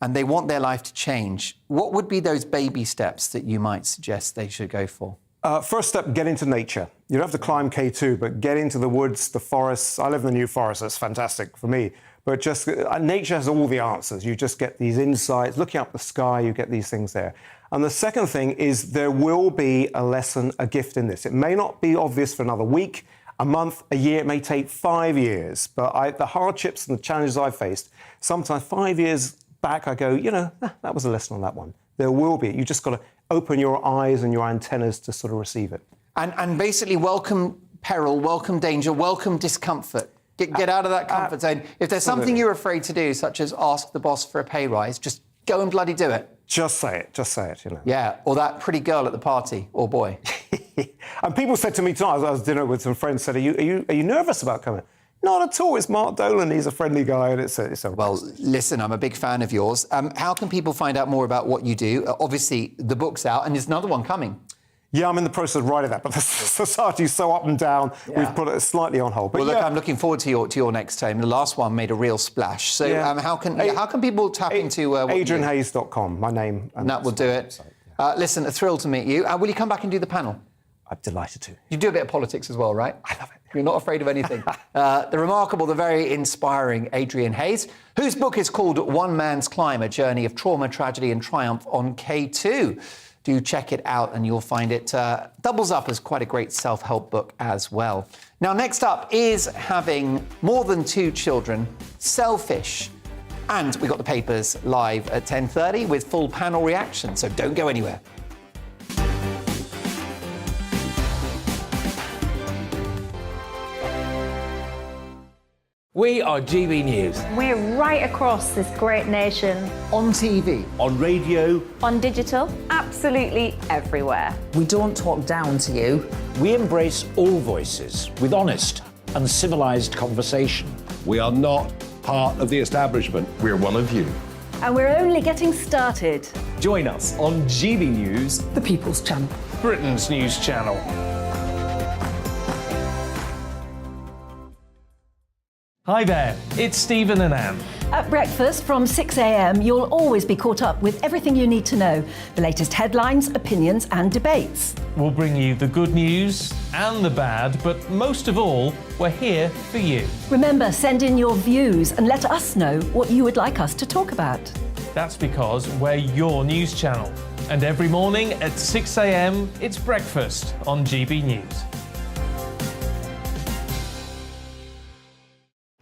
and they want their life to change, what would be those baby steps that you might suggest they should go for? First step, get into nature. You don't have to climb K2, but get into the woods, the forests. I live in the New Forest, that's fantastic for me. But just nature has all the answers. You just get these insights. Looking up the sky, you get these things there. And the second thing is there will be a lesson, a gift in this. It may not be obvious for another week, a month, a year. It may take 5 years. But the hardships and the challenges I've faced, sometimes 5 years back, I go, that was a lesson on that one. There will be. You just got to open your eyes and your antennas to sort of receive it. And basically welcome peril, welcome danger, welcome discomfort. Get out of that comfort zone. If there's something you're afraid to do, such as ask the boss for a pay rise, just go and bloody do it. Just say it, Yeah, or that pretty girl at the party, or boy. And people said to me tonight, I was dinner with some friends, said, are you nervous about coming? Not at all. It's Mark Dolan. He's a friendly guy, and it's a Well, listen, I'm a big fan of yours. How can people find out more about what you do? Obviously, the book's out, and there's another one coming. Yeah, I'm in the process of writing that, but the society's so up and down, we've put it slightly on hold. But well, look, I'm looking forward to your next time. The last one made a real splash. So how can people tap into what AdrianHayes.com, my name. And that will do it. Listen, a thrill to meet you. Will you come back and do the panel? I'm delighted to. You do a bit of politics as well, right? I love it. You're not afraid of anything. The remarkable, the very inspiring Adrian Hayes, whose book is called One Man's Climb, A Journey of Trauma, Tragedy and Triumph on K2. Do check it out and you'll find it doubles up as quite a great self-help book as well. Now, next up is having more than 2 children selfish. And we got the papers live at 10:30 with full panel reaction, so don't go anywhere. We are GB News. We're right across this great nation. On TV. On radio. On digital. Absolutely everywhere. We don't talk down to you. We embrace all voices with honest and civilised conversation. We are not part of the establishment. We're one of you. And we're only getting started. Join us on GB News, The People's Channel. Britain's news channel. Hi there, it's Stephen and Anne. At breakfast from 6 a.m, you'll always be caught up with everything you need to know, the latest headlines, opinions and debates. We'll bring you the good news and the bad, but most of all, we're here for you. Remember, send in your views and let us know what you would like us to talk about. That's because we're your news channel. And every morning at 6 a.m, it's breakfast on GB News.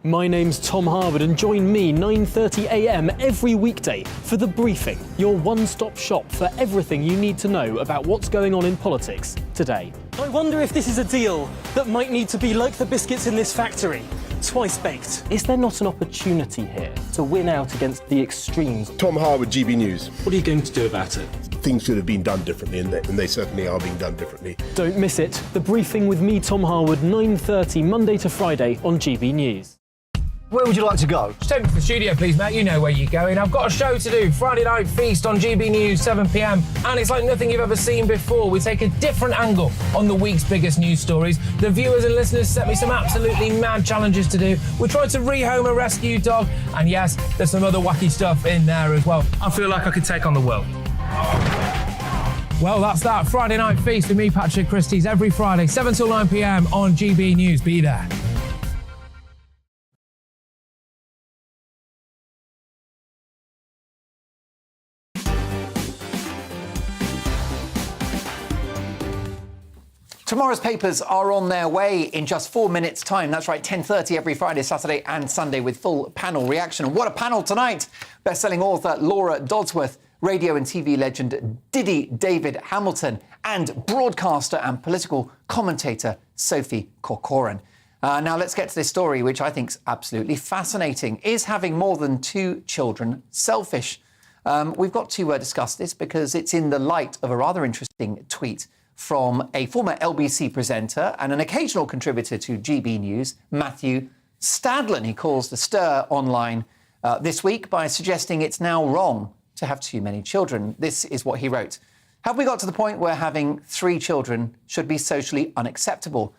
My name's Tom Harwood and join me 9:30 a.m. every weekday for The Briefing, your one-stop shop for everything you need to know about what's going on in politics today. I wonder if this is a deal that might need to be like the biscuits in this factory, twice baked. Is there not an opportunity here to win out against the extremes? Tom Harwood, GB News. What are you going to do about it? Things should have been done differently, and they certainly are being done differently. Don't miss it. The Briefing with me, Tom Harwood, 9:30 Monday to Friday on GB News. Where would you like to go? Just take me to the studio, please, mate. You know where you're going. I've got a show to do. Friday Night Feast on GB News, 7 p.m. And it's like nothing you've ever seen before. We take a different angle on the week's biggest news stories. The viewers and listeners set me some absolutely mad challenges to do. We tried to rehome a rescue dog. And yes, there's some other wacky stuff in there as well. I feel like I could take on the world. Well, that's that. Friday Night Feast with me, Patrick Christie's, every Friday, 7 till 9 p.m. on GB News. Be there. Tomorrow's papers are on their way in just 4 minutes' time. That's right, 10:30 every Friday, Saturday and Sunday with full panel reaction. And what a panel tonight! Best-selling author Laura Dodsworth, radio and TV legend Diddy David Hamilton, and broadcaster and political commentator Sophie Corcoran. Now let's get to this story, which I think is absolutely fascinating. Is having more than 2 children selfish? We've got to discuss this because it's in the light of a rather interesting tweet from a former LBC presenter and an occasional contributor to GB News, Matthew Stadlen. He caused a stir online this week by suggesting it's now wrong to have too many children. This is what he wrote. Have we got to the point where having 3 children should be socially unacceptable?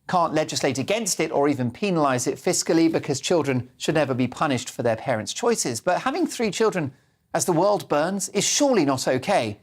Can't legislate against it or even penalise it fiscally because children should never be punished for their parents' choices. But having 3 children as the world burns is surely not OK.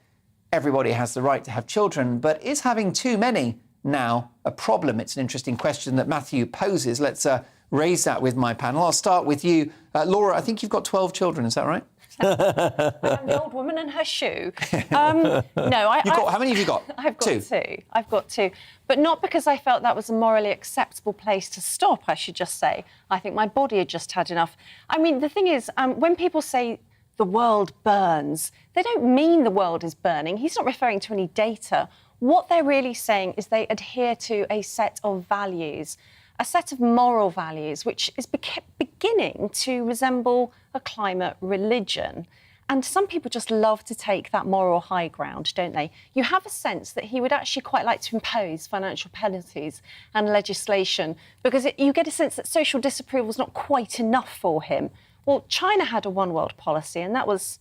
everybody has the right to have children, but is having too many now a problem? It's an interesting question that Matthew poses. Let's raise that with my panel. I'll start with you. Laura, I think you've got 12 children, is that right? I'm the old woman and her shoe. No, how many have you got? I've got two. I've got two. But not because I felt that was a morally acceptable place to stop, I should just say. I think my body had just had enough. I mean, the thing is, when people say the world burns, they don't mean the world is burning. He's not referring to any data. What they're really saying is they adhere to a set of values, a set of moral values, which is beginning to resemble a climate religion. And some people just love to take that moral high ground, don't they? You have a sense that he would actually quite like to impose financial penalties and legislation because you get a sense that social disapproval is not quite enough for him. Well, China had a one-world policy, and that was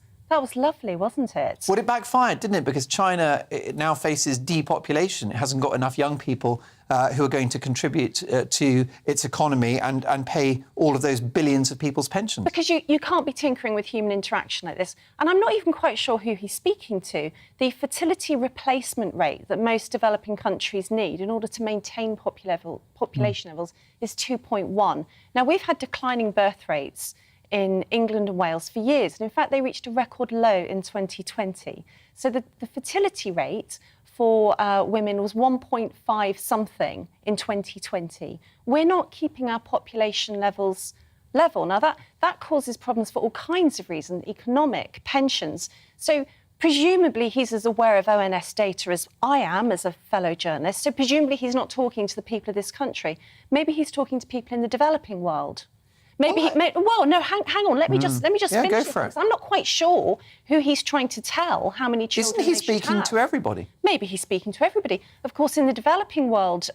lovely, wasn't it? Well, it backfired, didn't it? Because China now faces depopulation. It hasn't got enough young people who are going to contribute to its economy and pay all of those billions of people's pensions. Because you can't be tinkering with human interaction like this. And I'm not even quite sure who he's speaking to. The fertility replacement rate that most developing countries need in order to maintain population levels is 2.1. Now, we've had declining birth rates in England and Wales for years. And in fact, they reached a record low in 2020. So the fertility rate for women was 1.5 something in 2020. We're not keeping our population levels level. Now, that causes problems for all kinds of reasons, economic, pensions. So presumably he's as aware of ONS data as I am as a fellow journalist. So presumably he's not talking to the people of this country. Maybe he's talking to people in the developing world. Maybe hang on. Let me just finish go it, for it. because I'm not quite sure who he's trying to tell how many children. Isn't he speaking to everybody? Maybe he's speaking to everybody. Of course, in the developing world,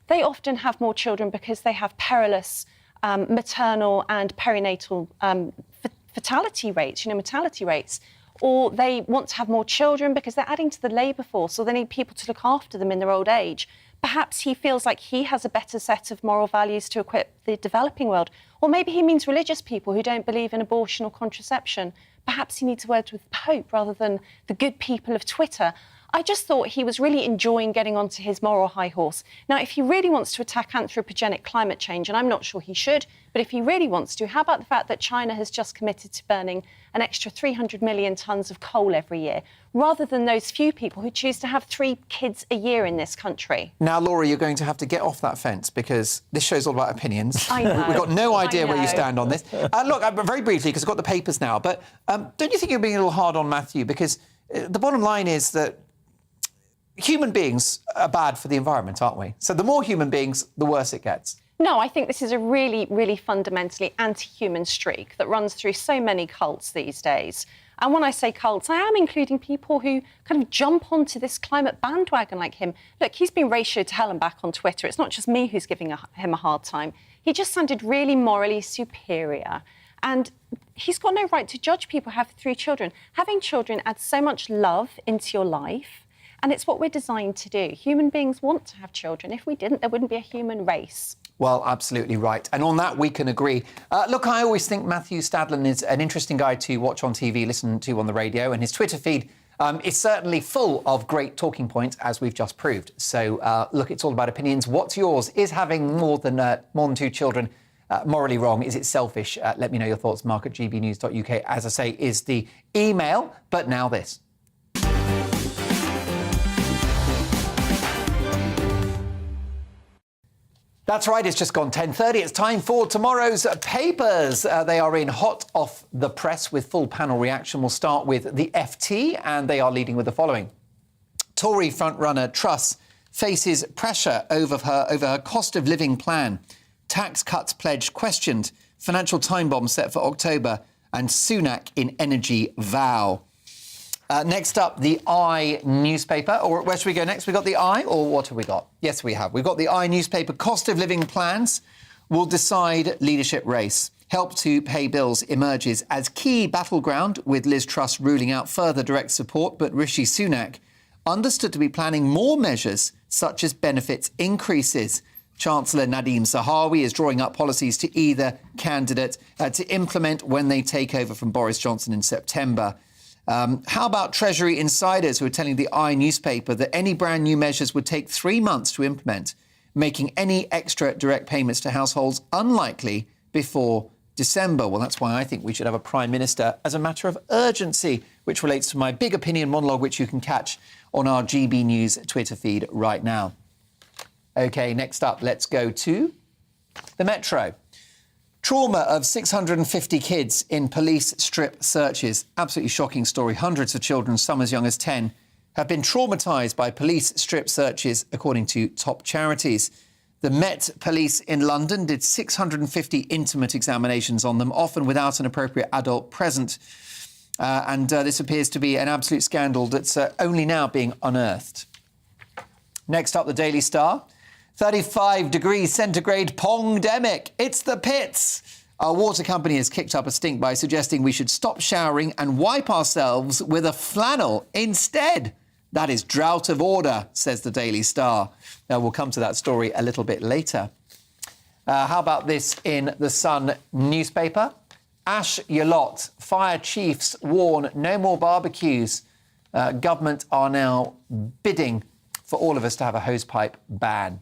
they often have more children because they have perilous maternal and perinatal mortality rates. Or they want to have more children because they're adding to the labour force, or they need people to look after them in their old age. Perhaps he feels like he has a better set of moral values to equip the developing world. Or maybe he means religious people who don't believe in abortion or contraception. Perhaps he needs words with the Pope rather than the good people of Twitter. I just thought he was really enjoying getting onto his moral high horse. Now, if he really wants to attack anthropogenic climate change, and I'm not sure he should, but if he really wants to, how about the fact that China has just committed to burning an extra 300 million tonnes of coal every year, rather than those few people who choose to have 3 kids a year in this country? Now, Laura, you're going to have to get off that fence because this show's all about opinions. I know. We've got no idea where you stand on this. Look, very briefly, because I've got the papers now, but don't you think you're being a little hard on Matthew? Because the bottom line is that human beings are bad for the environment, aren't we? So the more human beings, the worse it gets. No, I think this is a really, really fundamentally anti-human streak that runs through so many cults these days. And when I say cults, I am including people who kind of jump onto this climate bandwagon like him. Look, he's been ratioed to hell and back on Twitter. It's not just me who's giving him a hard time. He just sounded really morally superior. And he's got no right to judge people who have 3 children. Having children adds so much love into your life. And it's what we're designed to do. Human beings want to have children. If we didn't, there wouldn't be a human race. Well, absolutely right. And on that, we can agree. Look, I always think Matthew Stadlen is an interesting guy to watch on TV, listen to on the radio, and his Twitter feed is certainly full of great talking points, as we've just proved. So, look, it's all about opinions. What's yours? Is having more than 2 children morally wrong? Is it selfish? Let me know your thoughts. mark@gbnews.uk, as I say, is the email. But now this. That's right, it's just gone 10:30. It's time for tomorrow's papers. They are in hot off the press with full panel reaction. We'll start with the FT, and they are leading with the following. Tory frontrunner Truss faces pressure over her cost of living plan. Tax cuts pledge questioned. Financial time bomb set for October. And Sunak in energy vow. Next up, the I newspaper. Or where should we go next? We got the I, or what have we got? Yes, we have. We've got the I newspaper. Cost of living plans will decide leadership race. Help to pay bills emerges as key battleground, with Liz Truss ruling out further direct support. But Rishi Sunak understood to be planning more measures, such as benefits increases. Chancellor Nadhim Zahawi is drawing up policies to either candidate to implement when they take over from Boris Johnson in September. How about Treasury insiders who are telling the newspaper that any brand new measures would take 3 months to implement, making any extra direct payments to households unlikely before December? Well, that's why I think we should have a Prime Minister as a matter of urgency, which relates to my big opinion monologue, which you can catch on our GB News Twitter feed right now. OK, next up, let's go to the Metro. Trauma of 650 kids in police strip searches. Absolutely shocking story. Hundreds of children, some as young as 10, have been traumatised by police strip searches, according to top charities. The Met Police in London did 650 intimate examinations on them, often without an appropriate adult present. And this appears to be an absolute scandal that's only now being unearthed. Next up, the Daily Star. 35 degrees centigrade pongdemic. It's the pits. Our water company has kicked up a stink by suggesting we should stop showering and wipe ourselves with a flannel instead. That is drought of order, says the Daily Star. Now, we'll come to that story a little bit later. How about this in the Sun newspaper? Ash your lot. Fire chiefs warn no more barbecues. Government are now bidding for all of us to have a hosepipe ban.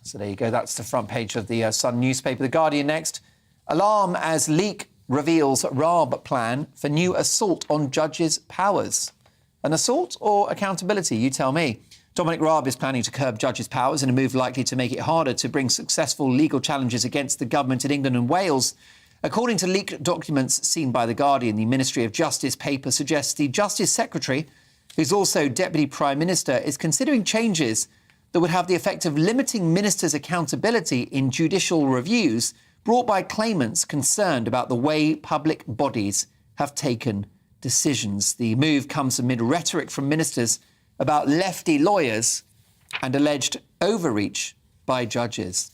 So there you go. That's the front page of the Sun newspaper. The Guardian next. Alarm as leak reveals Raab plan for new assault on judges' powers. An assault or accountability? You tell me. Dominic Raab is planning to curb judges' powers in a move likely to make it harder to bring successful legal challenges against the government in England and Wales. According to leaked documents seen by The Guardian, the Ministry of Justice paper suggests the Justice Secretary, who's also Deputy Prime Minister, is considering changes that would have the effect of limiting ministers' accountability in judicial reviews brought by claimants concerned about the way public bodies have taken decisions. The move comes amid rhetoric from ministers about lefty lawyers and alleged overreach by judges.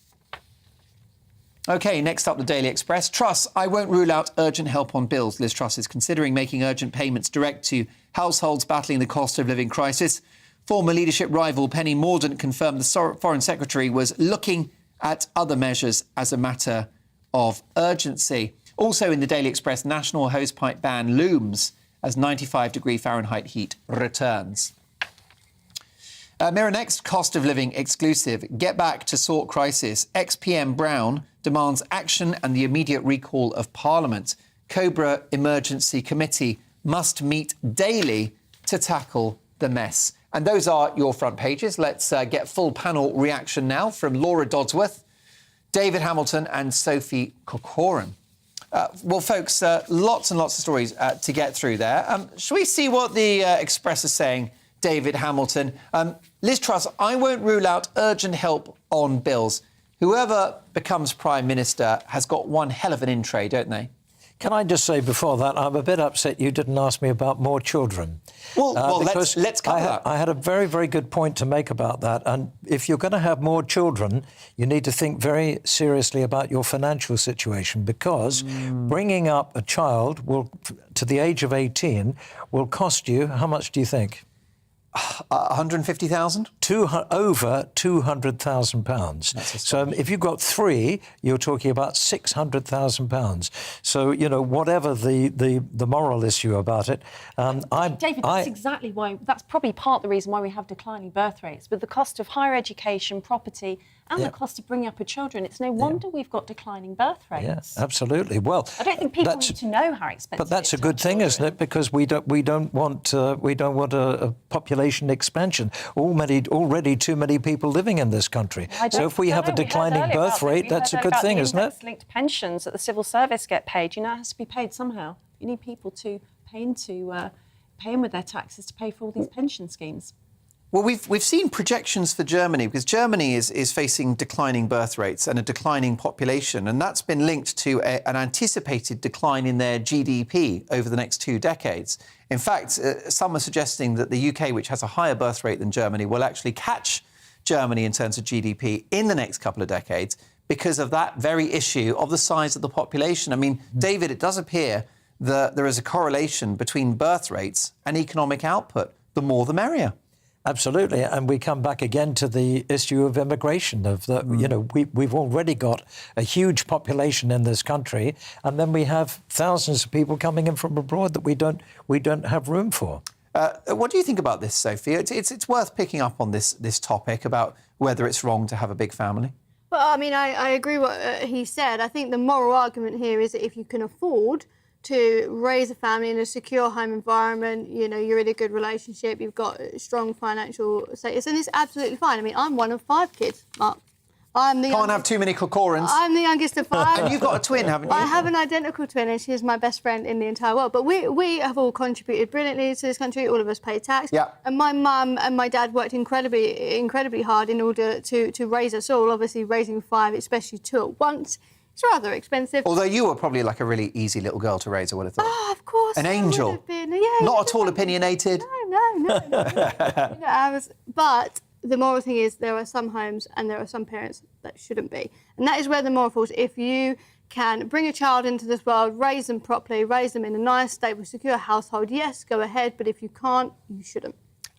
OK, next up, the Daily Express. Truss, I won't rule out urgent help on bills. Liz Truss is considering making urgent payments direct to households battling the cost of living crisis. Former leadership rival Penny Mordaunt confirmed the Foreign Secretary was looking at other measures as a matter of urgency. Also in the Daily Express, national hosepipe ban looms as 95-degree Fahrenheit heat returns. Mirror next, cost of living exclusive. Get back to sort crisis. Ex-PM Brown demands action and the immediate recall of Parliament. Cobra Emergency Committee must meet daily to tackle the mess. And those are your front pages. Let's get full panel reaction now from Laura Dodsworth, David Hamilton and Sophie Corcoran. Well, folks, lots and lots of stories to get through there. Shall we see what the Express is saying, David Hamilton? Liz Truss, I won't rule out urgent help on bills. Whoever becomes Prime Minister has got one hell of an in-tray, don't they? Can I just say before that, I'm a bit upset you didn't ask me about more children. Well, let's cover that. I had a very, very good point to make about that. And if you're going to have more children, you need to think very seriously about your financial situation, because bringing up a child to the age of 18 will cost you, how much do you think? 150,000? Over £200,000. So if you've got 3, you're talking about £600,000. So, you know, whatever the moral issue about it. David, that's exactly why, that's probably part of the reason why we have declining birth rates. With the cost of higher education, property and the cost of bringing up a children, it's no wonder we've got declining birth rates. Yes, absolutely. Well, I don't think people need to know how expensive. But that's a good thing, isn't it? Because we don't want a population expansion. Already too many people living in this country. So if we have a declining birth rate, that's a good thing, isn't it? Linked pensions that the civil service get paid, you know, it has to be paid somehow. You need people to pay in with their taxes to pay for all these pension schemes. Well, we've seen projections for Germany, because Germany is facing declining birth rates and a declining population, and that's been linked to an anticipated decline in their GDP over the next 2 decades. In fact, some are suggesting that the UK, which has a higher birth rate than Germany, will actually catch Germany in terms of GDP in the next couple of decades because of that very issue of the size of the population. I mean, David, it does appear that there is a correlation between birth rates and economic output. The more, the merrier. Absolutely, and we come back again to the issue of immigration. We've already got a huge population in this country, and then we have thousands of people coming in from abroad that we don't have room for. What do you think about this, Sophie? It's worth picking up on this topic about whether it's wrong to have a big family. Well, I mean, I agree what he said. I think the moral argument here is that if you can afford to raise a family in a secure home environment, you're in a good relationship, you've got strong financial status, and it's absolutely fine. I mean, I'm one of 5 kids, Mark. Can't have too many Corcorans. I'm the youngest of 5. And you've got a twin, haven't you? I have an identical twin, and she is my best friend in the entire world. But we have all contributed brilliantly to this country. All of us pay tax. Yeah. And my mum and my dad worked incredibly hard in order to raise us all. Obviously, raising 5, especially 2 at once, it's rather expensive. Although you were probably like a really easy little girl to raise, I would have thought. Oh, of course. An angel. Been, Not at all opinionated. No. But the moral thing is there are some homes and there are some parents that shouldn't be. And that is where the moral falls. If you can bring a child into this world, raise them properly, raise them in a nice, stable, secure household, yes, go ahead. But if you can't, you shouldn't.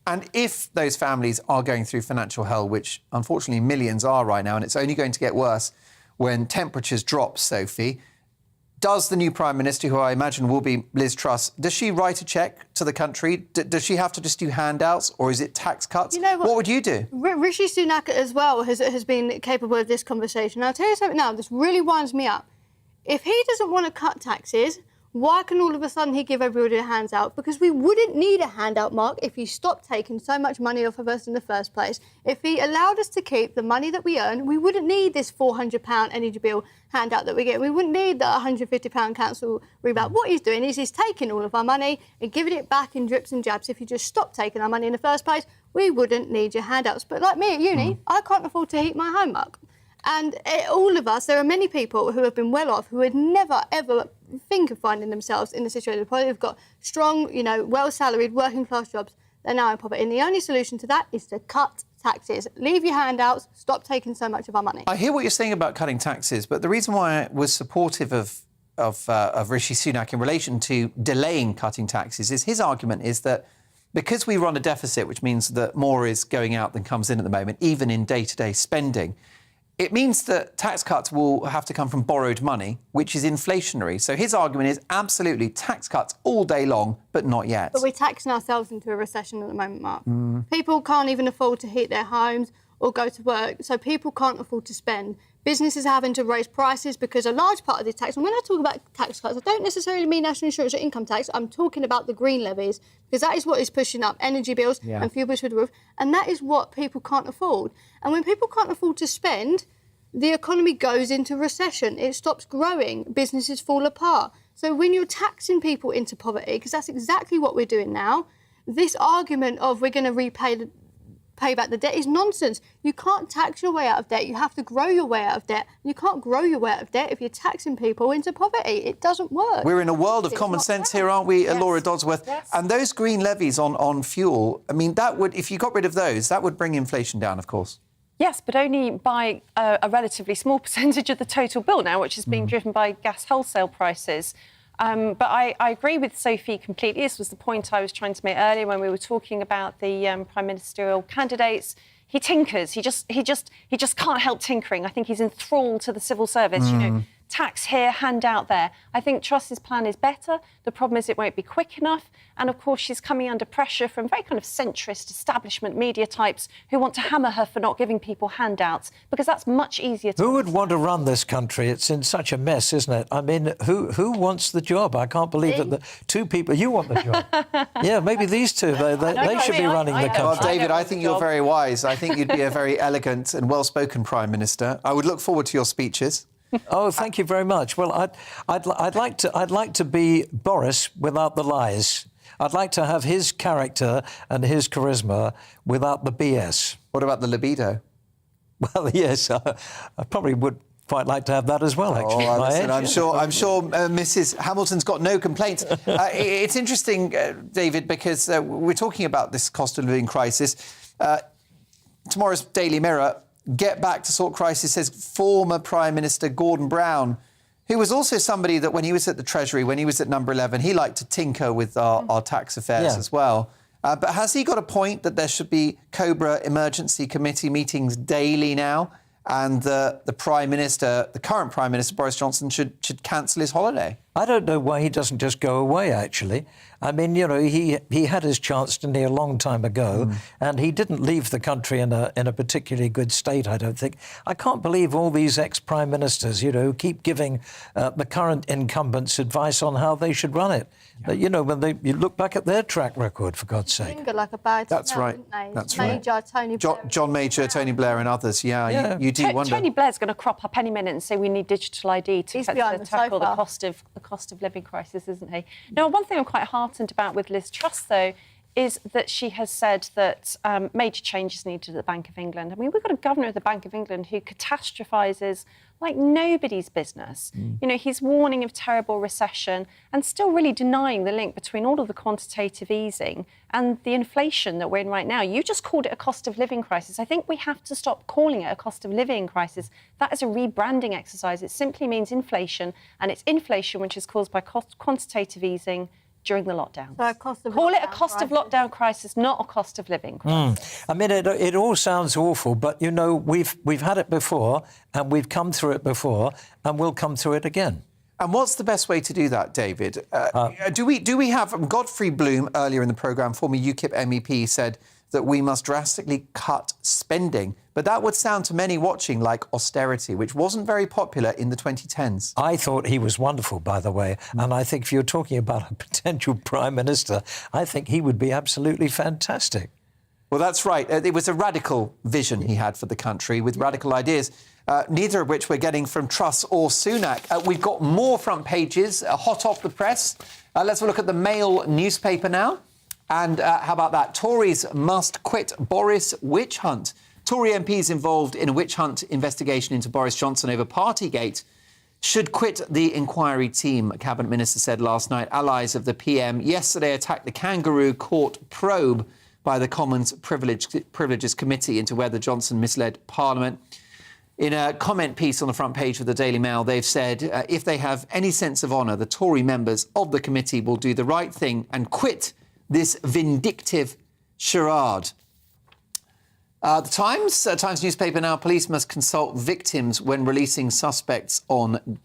And if those families are going through financial hell, which unfortunately millions are right now, and it's only going to get worse when temperatures drop, Sophie, does the new Prime Minister, who I imagine will be Liz Truss, does she write a cheque to the country? Does she have to just do handouts, or is it tax cuts? What would you do? Rishi Sunak as well has been capable of this conversation. I'll tell you something now, this really winds me up. If he doesn't want to cut taxes, why can all of a sudden he give everybody a handout? Because we wouldn't need a handout, Mark, if he stopped taking so much money off of us in the first place. If he allowed us to keep the money that we earn, we wouldn't need this £400 energy bill handout that we get. We wouldn't need the £150 council rebate. What he's doing is he's taking all of our money and giving it back in drips and jabs. If you just stopped taking our money in the first place, we wouldn't need your handouts. But like me at uni, I can't afford to heat my home, Mark. And all of us, there are many people who have been well off who would never, ever think of finding themselves in the situation. They've got strong, well-salaried, working-class jobs. They're now in poverty. And the only solution to that is to cut taxes. Leave your handouts. Stop taking so much of our money. I hear what you're saying about cutting taxes, but the reason why I was supportive of Rishi Sunak in relation to delaying cutting taxes is his argument is that because we run a deficit, which means that more is going out than comes in at the moment, even in day-to-day spending, it means that tax cuts will have to come from borrowed money, which is inflationary. So his argument is absolutely tax cuts all day long, but not yet. But we're taxing ourselves into a recession at the moment, Mark. People can't even afford to heat their homes or go to work, so people can't afford to spend. Businesses are having to raise prices because a large part of this tax, and when I talk about tax cuts, I don't necessarily mean national insurance or income tax, I'm talking about the green levies, because that is what is pushing up energy bills and fuel bills through the roof, and that is what people can't afford. And when people can't afford to spend, the economy goes into recession. It stops growing. Businesses fall apart. So when you're taxing people into poverty, because that's exactly what we're doing now, this argument of we're going to pay back the debt is nonsense. You can't tax your way out of debt. You have to grow your way out of debt. You can't grow your way out of debt if you're taxing people into poverty. It doesn't work. We're in a world of common sense here, aren't we, Laura Dodsworth? Yes. And those green levies on fuel, I mean, that would, if you got rid of those, that would bring inflation down, of course. Yes, but only by a relatively small percentage of the total bill now, which is being driven by gas wholesale prices. But I agree with Sophie completely. This was the point I was trying to make earlier when we were talking about the prime ministerial candidates. He tinkers. He just can't help tinkering. I think he's enthralled to the civil service. Tax here, handout there. I think Truss's plan is better. The problem is it won't be quick enough. And, of course, she's coming under pressure from very kind of centrist establishment media types who want to hammer her for not giving people handouts, because that's much easier to... Who would want to run this country? It's in such a mess, isn't it? I mean, who wants the job? I can't believe that the 2 people... You want the job. Yeah, maybe these 2, they should be running the country. Well, David, I think you're very wise. I think you'd be a very elegant and well-spoken Prime Minister. I would look forward to your speeches. Oh, thank you very much. Well, I'd like to be Boris without the lies. I'd like to have his character and his charisma without the BS. What about the libido? Well, yes, I probably would quite like to have that as well, actually. Oh, listen, I'm sure Mrs. Hamilton's got no complaints. It's interesting, David, because we're talking about this cost of living crisis. Tomorrow's Daily Mirror, get back to sort crisis, says former Prime Minister Gordon Brown, who was also somebody that when he was at the Treasury, when he was at number 11, he liked to tinker with our tax affairs as well. But has he got a point that there should be Cobra Emergency Committee meetings daily now, and the Prime Minister, the current Prime Minister, Boris Johnson, should cancel his holiday? I don't know why he doesn't just go away, actually. I mean, you know, he had his chance, didn't he, a long time ago, and he didn't leave the country in a particularly good state, I don't think. I can't believe all these ex-prime ministers, you know, keep giving the current incumbents advice on how they should run it. Yeah. You know, when you look back at their track record, for God's sake. Finger like a bad That's smell, right. didn't they? That's Major, right. Tony Blair. John Major, Tony Blair and others, yeah. You do wonder. Tony Blair's going to crop up any minute and say we need digital ID to tackle the cost of living crisis, isn't he? Now, one thing I'm quite heartened about with Liz Truss, though, is that she has said that major changes needed at the Bank of England. I mean, we've got a governor of the Bank of England who catastrophises like nobody's business. You know, he's warning of terrible recession and still really denying the link between all of the quantitative easing and the inflation that we're in right now. You just called it a cost of living crisis. I think we have to stop calling it a cost of living crisis. That is a rebranding exercise. It simply means inflation, and it's inflation which is caused by quantitative easing during the lockdown. So Call it a cost of lockdown crisis, not a cost of living crisis. I mean, it all sounds awful, but, you know, we've had it before, and we've come through it before, and we'll come through it again. And what's the best way to do that, David? Do we have... Godfrey Bloom, earlier in the programme, former UKIP MEP, said that we must drastically cut spending. But that would sound to many watching like austerity, which wasn't very popular in the 2010s. I thought he was wonderful, by the way. And I think if you're talking about a potential Prime Minister, I think he would be absolutely fantastic. Well, that's right. It was a radical vision he had for the country, with radical ideas, neither of which we're getting from Truss or Sunak. We've got more front pages, hot off the press. Let's have a look at the Mail newspaper now. And how about that? Tories must quit Boris witch hunt. Tory MPs involved in a witch hunt investigation into Boris Johnson over Partygate should quit the inquiry team, a cabinet minister said last night. Allies of the PM yesterday attacked the kangaroo court probe by the Commons Privileges Committee into whether Johnson misled Parliament. In a comment piece on the front page of the Daily Mail, they've said if they have any sense of honour, the Tory members of the committee will do the right thing and quit this vindictive charade. The Times newspaper now, police must consult victims when releasing suspects on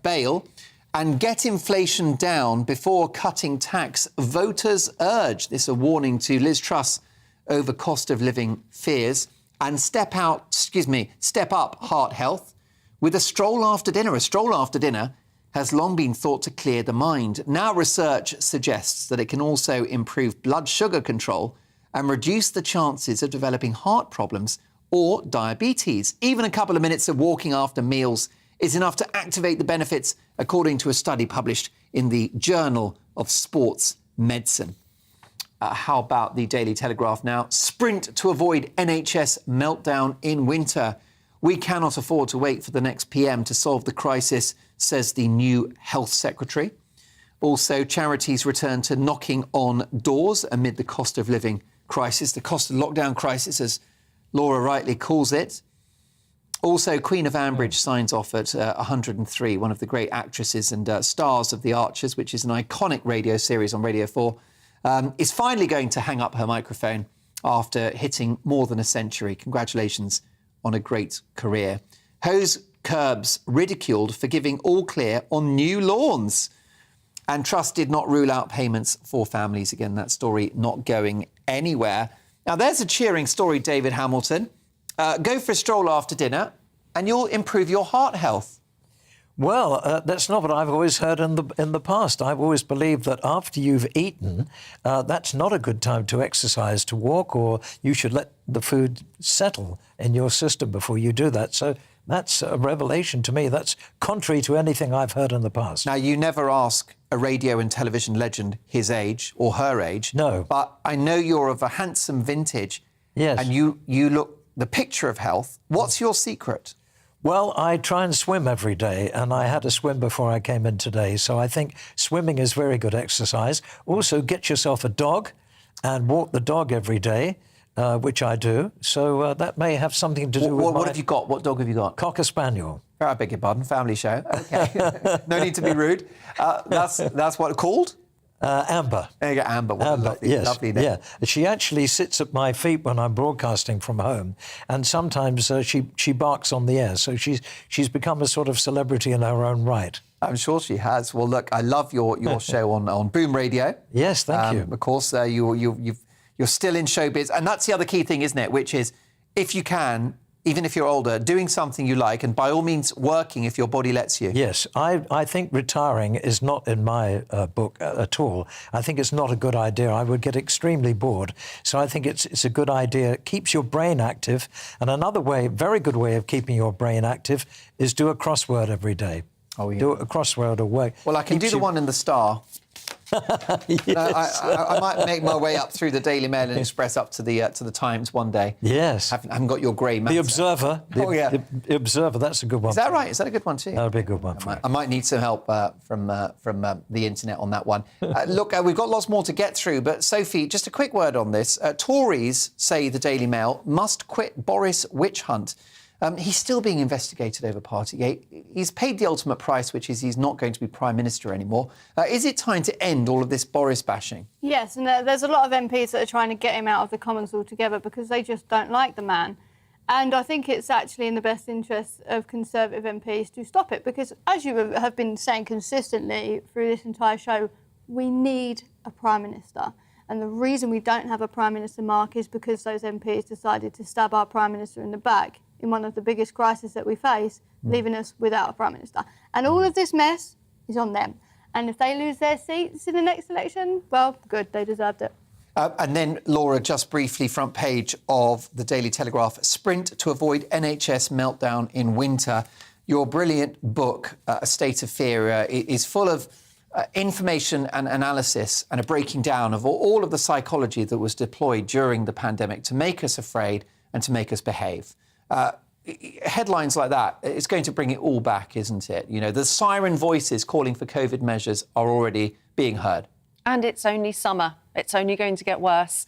bail and get inflation down before cutting tax. Voters urge. This is a warning to Liz Truss over cost of living fears. And step up heart health with a stroll after dinner. A stroll after dinner has long been thought to clear the mind. Now research suggests that it can also improve blood sugar control and reduce the chances of developing heart problems or diabetes. Even a couple of minutes of walking after meals is enough to activate the benefits, according to a study published in the Journal of Sports Medicine. How about the Daily Telegraph now? Sprint to avoid NHS meltdown in winter. We cannot afford to wait for the next PM to solve the crisis, says the new Health Secretary. Also, charities return to knocking on doors amid the cost of living crisis, the cost of lockdown crisis, as Laura rightly calls it. Also, Queen of Ambridge signs off at 103, one of the great actresses and stars of The Archers, which is an iconic radio series on Radio 4, is finally going to hang up her microphone after hitting more than a century. Congratulations on a great career. Hose curbs ridiculed for giving all clear on new lawns. And Truss did not rule out payments for families. Again, that story not going anywhere. Now, there's a cheering story, David Hamilton. Go for a stroll after dinner and you'll improve your heart health. Well, that's not what I've always heard in the past. I've always believed that after you've eaten, that's not a good time to exercise, to walk, or you should let the food settle in your system before you do that. So that's a revelation to me. That's contrary to anything I've heard in the past. Now, you never ask a radio and television legend his age or her age. No. But I know you're of a handsome vintage. Yes. And you look the picture of health. What's your secret? Well, I try and swim every day, and I had a swim before I came in today. So I think swimming is very good exercise. Also, get yourself a dog and walk the dog every day, which I do. So that may have something to do with what have you got? What dog have you got? Cocker Spaniel. Oh, I beg your pardon, family show. OK. No need to be rude. That's what called? Amber. There you go, Amber. What a lovely, lovely name. Yeah, she actually sits at my feet when I'm broadcasting from home, and sometimes she barks on the air. So she's become a sort of celebrity in her own right. I'm sure she has. Well, look, I love your show on Boom Radio. Yes, thank you. Of course, you're still in showbiz, and that's the other key thing, isn't it? Which is, if you can, even if you're older, doing something you like, and by all means working if your body lets you. Yes, I think retiring is not in my book at all. I think it's not a good idea. I would get extremely bored. So I think it's a good idea. It keeps your brain active. And another way, very good way of keeping your brain active is do a crossword every day. Oh, yeah. Do a crossword away. Well, I can do the one in the Star. Yes. I might make my way up through the Daily Mail and Express up to the Times one day. Yes. I haven't got your grey matter. The Observer. The Observer, that's a good one. Is that right? Is that a good one too? That'll be a good one for you. I might need some help from the internet on that one. Look, we've got lots more to get through, but Sophie, just a quick word on this. Tories, say the Daily Mail, must quit Boris witch hunt. He's still being investigated over Partygate. He's paid the ultimate price, which is he's not going to be Prime Minister anymore. Is it time to end all of this Boris bashing? Yes, and there's a lot of MPs that are trying to get him out of the Commons altogether because they just don't like the man. And I think it's actually in the best interest of Conservative MPs to stop it because, as you have been saying consistently through this entire show, we need a Prime Minister. And the reason we don't have a Prime Minister, Mark, is because those MPs decided to stab our Prime Minister in the back in one of the biggest crises that we face, leaving us without a Prime Minister. And all of this mess is on them. And if they lose their seats in the next election, well, good, they deserved it. And then, Laura, just briefly, front page of the Daily Telegraph, sprint to avoid NHS meltdown in winter. Your brilliant book, A State of Fear, is full of information and analysis and a breaking down of all of the psychology that was deployed during the pandemic to make us afraid and to make us behave. Headlines like that, it's going to bring it all back, isn't it? You know, the siren voices calling for COVID measures are already being heard. And it's only summer. It's only going to get worse.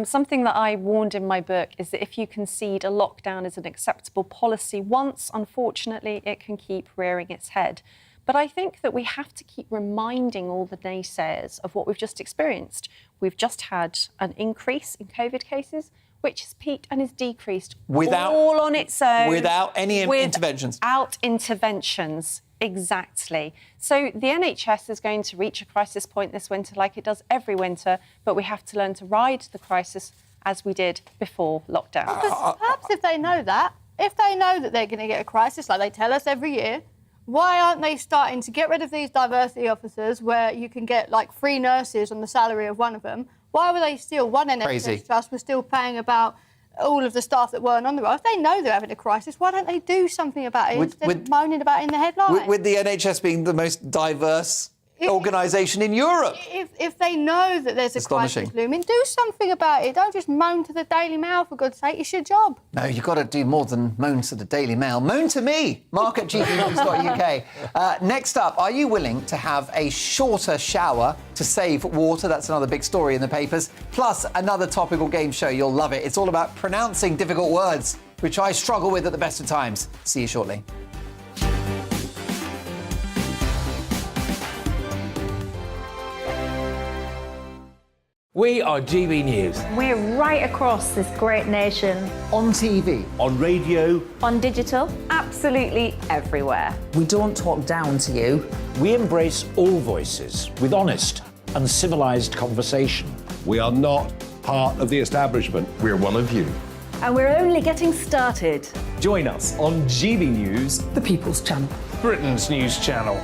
Something that I warned in my book is that if you concede a lockdown as an acceptable policy once, unfortunately, it can keep rearing its head. But I think that we have to keep reminding all the naysayers of what we've just experienced. We've just had an increase in COVID cases, which has peaked and is decreased all on its own. Without any interventions. Without interventions, exactly. So the NHS is going to reach a crisis point this winter like it does every winter, but we have to learn to ride the crisis as we did before lockdown. Because perhaps if they know that they're going to get a crisis like they tell us every year, why aren't they starting to get rid of these diversity officers where you can get like 3 nurses on the salary of one of them? Why were they still, one NHS trust was still paying about all of the staff that weren't on the roll? If they know they're having a crisis, why don't they do something about it instead of moaning about it in the headline? With the NHS being the most diverse organisation in Europe. If they know that there's a crisis looming, do something about it. Don't just moan to the Daily Mail, for God's sake. It's your job. No, you've got to do more than moan to the Daily Mail. Moan to me, Mark at GBNews.uk. Next up, are you willing to have a shorter shower to save water? That's another big story in the papers. Plus, another topical game show. You'll love it. It's all about pronouncing difficult words, which I struggle with at the best of times. See you shortly. We are GB News. We're right across this great nation. On TV. On radio. On digital. Absolutely everywhere. We don't talk down to you. We embrace all voices with honest and civilised conversation. We are not part of the establishment. We're one of you. And we're only getting started. Join us on GB News, The People's Channel. Britain's news channel.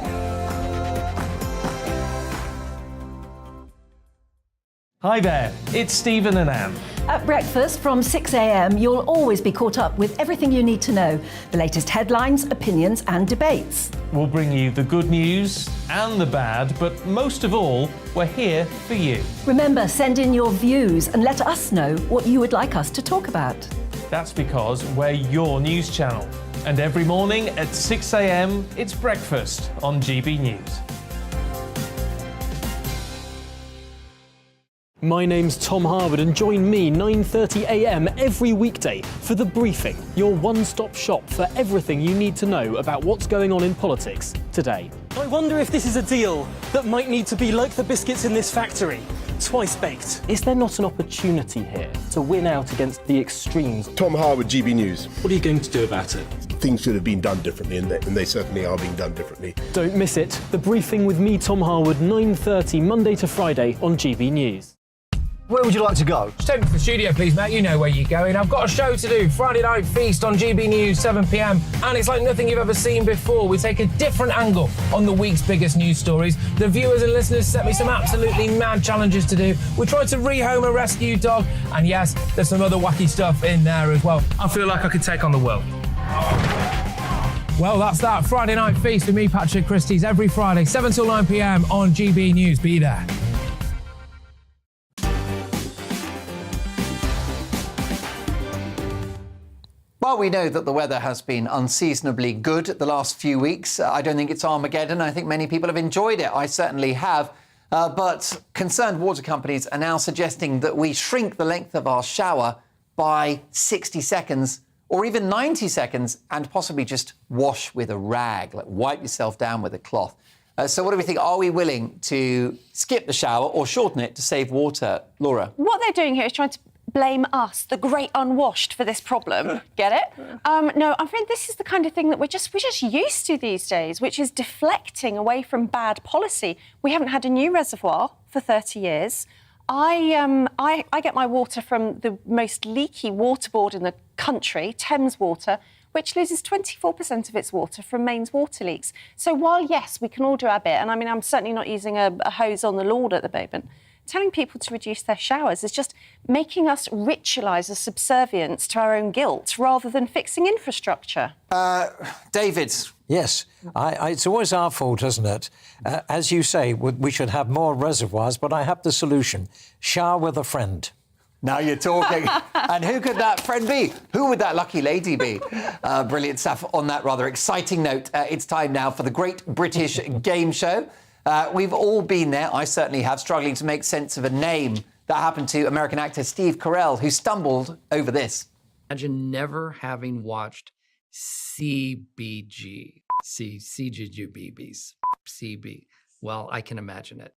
Hi there, it's Stephen and Anne. At breakfast from 6 a.m, you'll always be caught up with everything you need to know, the latest headlines, opinions and debates. We'll bring you the good news and the bad, but most of all, we're here for you. Remember, send in your views and let us know what you would like us to talk about. That's because we're your news channel. And every morning at 6 a.m, it's breakfast on GB News. My name's Tom Harwood and join me 9:30 a.m. every weekday for The Briefing, your one-stop shop for everything you need to know about what's going on in politics today. I wonder if this is a deal that might need to be like the biscuits in this factory, twice baked. Is there not an opportunity here to win out against the extremes? Tom Harwood, GB News. What are you going to do about it? Things should have been done differently, and they certainly are being done differently. Don't miss it. The Briefing with me, Tom Harwood, 9:30 Monday to Friday on GB News. Where would you like to go? Just take me to the studio, please, mate. You know where you're going. I've got a show to do. Friday Night Feast on GB News, 7 p.m. And it's like nothing you've ever seen before. We take a different angle on the week's biggest news stories. The viewers and listeners set me some absolutely mad challenges to do. We tried to rehome a rescue dog. And yes, there's some other wacky stuff in there as well. I feel like I could take on the world. Well, that's that. Friday Night Feast with me, Patrick Christie's, every Friday, 7 till 9 p.m. on GB News. Be there. Well, we know that the weather has been unseasonably good the last few weeks. I don't think it's Armageddon. I think many people have enjoyed it. I certainly have. But concerned water companies are now suggesting that we shrink the length of our shower by 60 seconds or even 90 seconds and possibly just wash with a rag, like wipe yourself down with a cloth. So what do we think? Are we willing to skip the shower or shorten it to save water? Laura? What they're doing here is trying to blame us, the great unwashed, for this problem. Get it? No, I'm afraid this is the kind of thing that we're just used to these days, which is deflecting away from bad policy. We haven't had a new reservoir for 30 years. I get my water from the most leaky water board in the country, Thames Water, which loses 24% of its water from mains water leaks. So while, yes, we can all do our bit, and I mean, I'm certainly not using a hose on the lawn at the moment, telling people to reduce their showers is just making us ritualise a subservience to our own guilt rather than fixing infrastructure. David? Yes, it's always our fault, isn't it? As you say, we should have more reservoirs, but I have the solution. Shower with a friend. Now you're talking. And who could that friend be? Who would that lucky lady be? Brilliant stuff. On that rather exciting note, it's time now for the Great British Game Show. We've all been there, I certainly have, struggling to make sense of a name. That happened to American actor Steve Carell, who stumbled over this. Imagine never having watched CBG. CGGBBs. CB. Well, I can imagine it.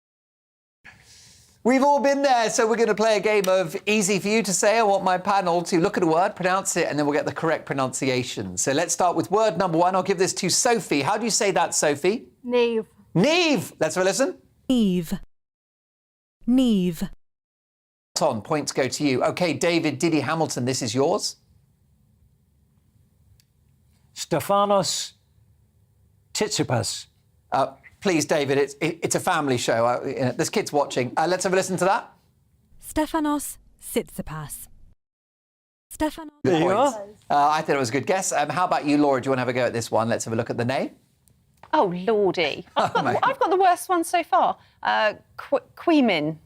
We've all been there, so we're going to play a game of easy for you to say. I want my panel to look at a word, pronounce it, and then we'll get the correct pronunciation. So let's start with word number one. I'll give this to Sophie. How do you say that, Sophie? Neve. Neve. Let's have a listen. Neve. Neve. Ton, points go to you. OK, David Diddy Hamilton, this is yours. Stefanos Tsitsipas. Please, David, it's a family show. There's kids watching. Let's have a listen to that. Stefanos Tsitsipas. Stefanos. There you are. I thought it was a good guess. How about you, Laura? Do you want to have a go at this one? Let's have a look at the name. Oh, lordy. I've got the worst one so far. Queemin.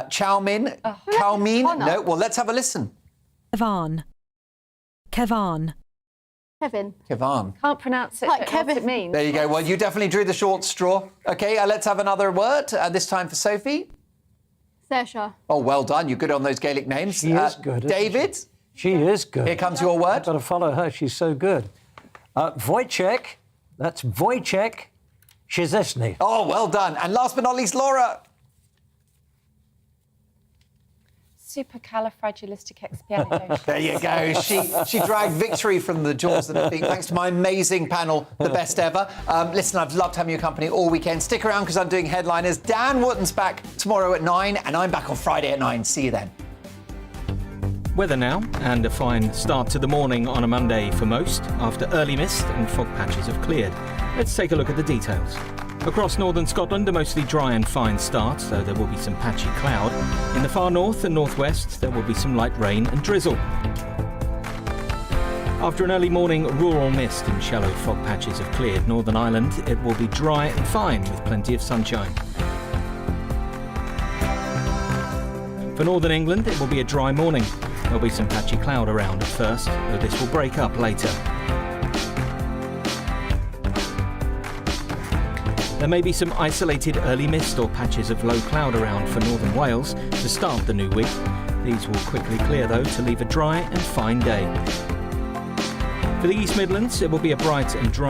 Chow Min. Chow Min. No, well, let's have a listen. Kevan. Kevan. Kevin. Kevan. Can't pronounce it. Like Kevin. What it means. There you go. Well, you definitely drew the short straw. OK, let's have another word, this time for Sophie. Sasha. Oh, well done. You're good on those Gaelic names. She is good. David? She is good. Here comes your word. I've got to follow her. She's so good. Wojciech. That's Wojciech Szczesny. Oh, well done. And last but not least, Laura. Supercalifragilisticexpialidocious. There you go. She dragged victory from the jaws of defeat. Thanks to my amazing panel, the best ever. Listen, I've loved having your company all weekend. Stick around because I'm doing headliners. Dan Wootton's back tomorrow at 9, and I'm back on Friday at 9. See you then. Weather now, and a fine start to the morning on a Monday for most, after early mist and fog patches have cleared. Let's take a look at the details. Across northern Scotland, a mostly dry and fine start, though there will be some patchy cloud. In the far north and northwest, there will be some light rain and drizzle. After an early morning, rural mist and shallow fog patches have cleared Northern Ireland. It will be dry and fine with plenty of sunshine. For northern England, it will be a dry morning. There'll be some patchy cloud around at first, though this will break up later. There may be some isolated early mist or patches of low cloud around for northern Wales to start the new week. These will quickly clear, though, to leave a dry and fine day. For the East Midlands, it will be a bright and dry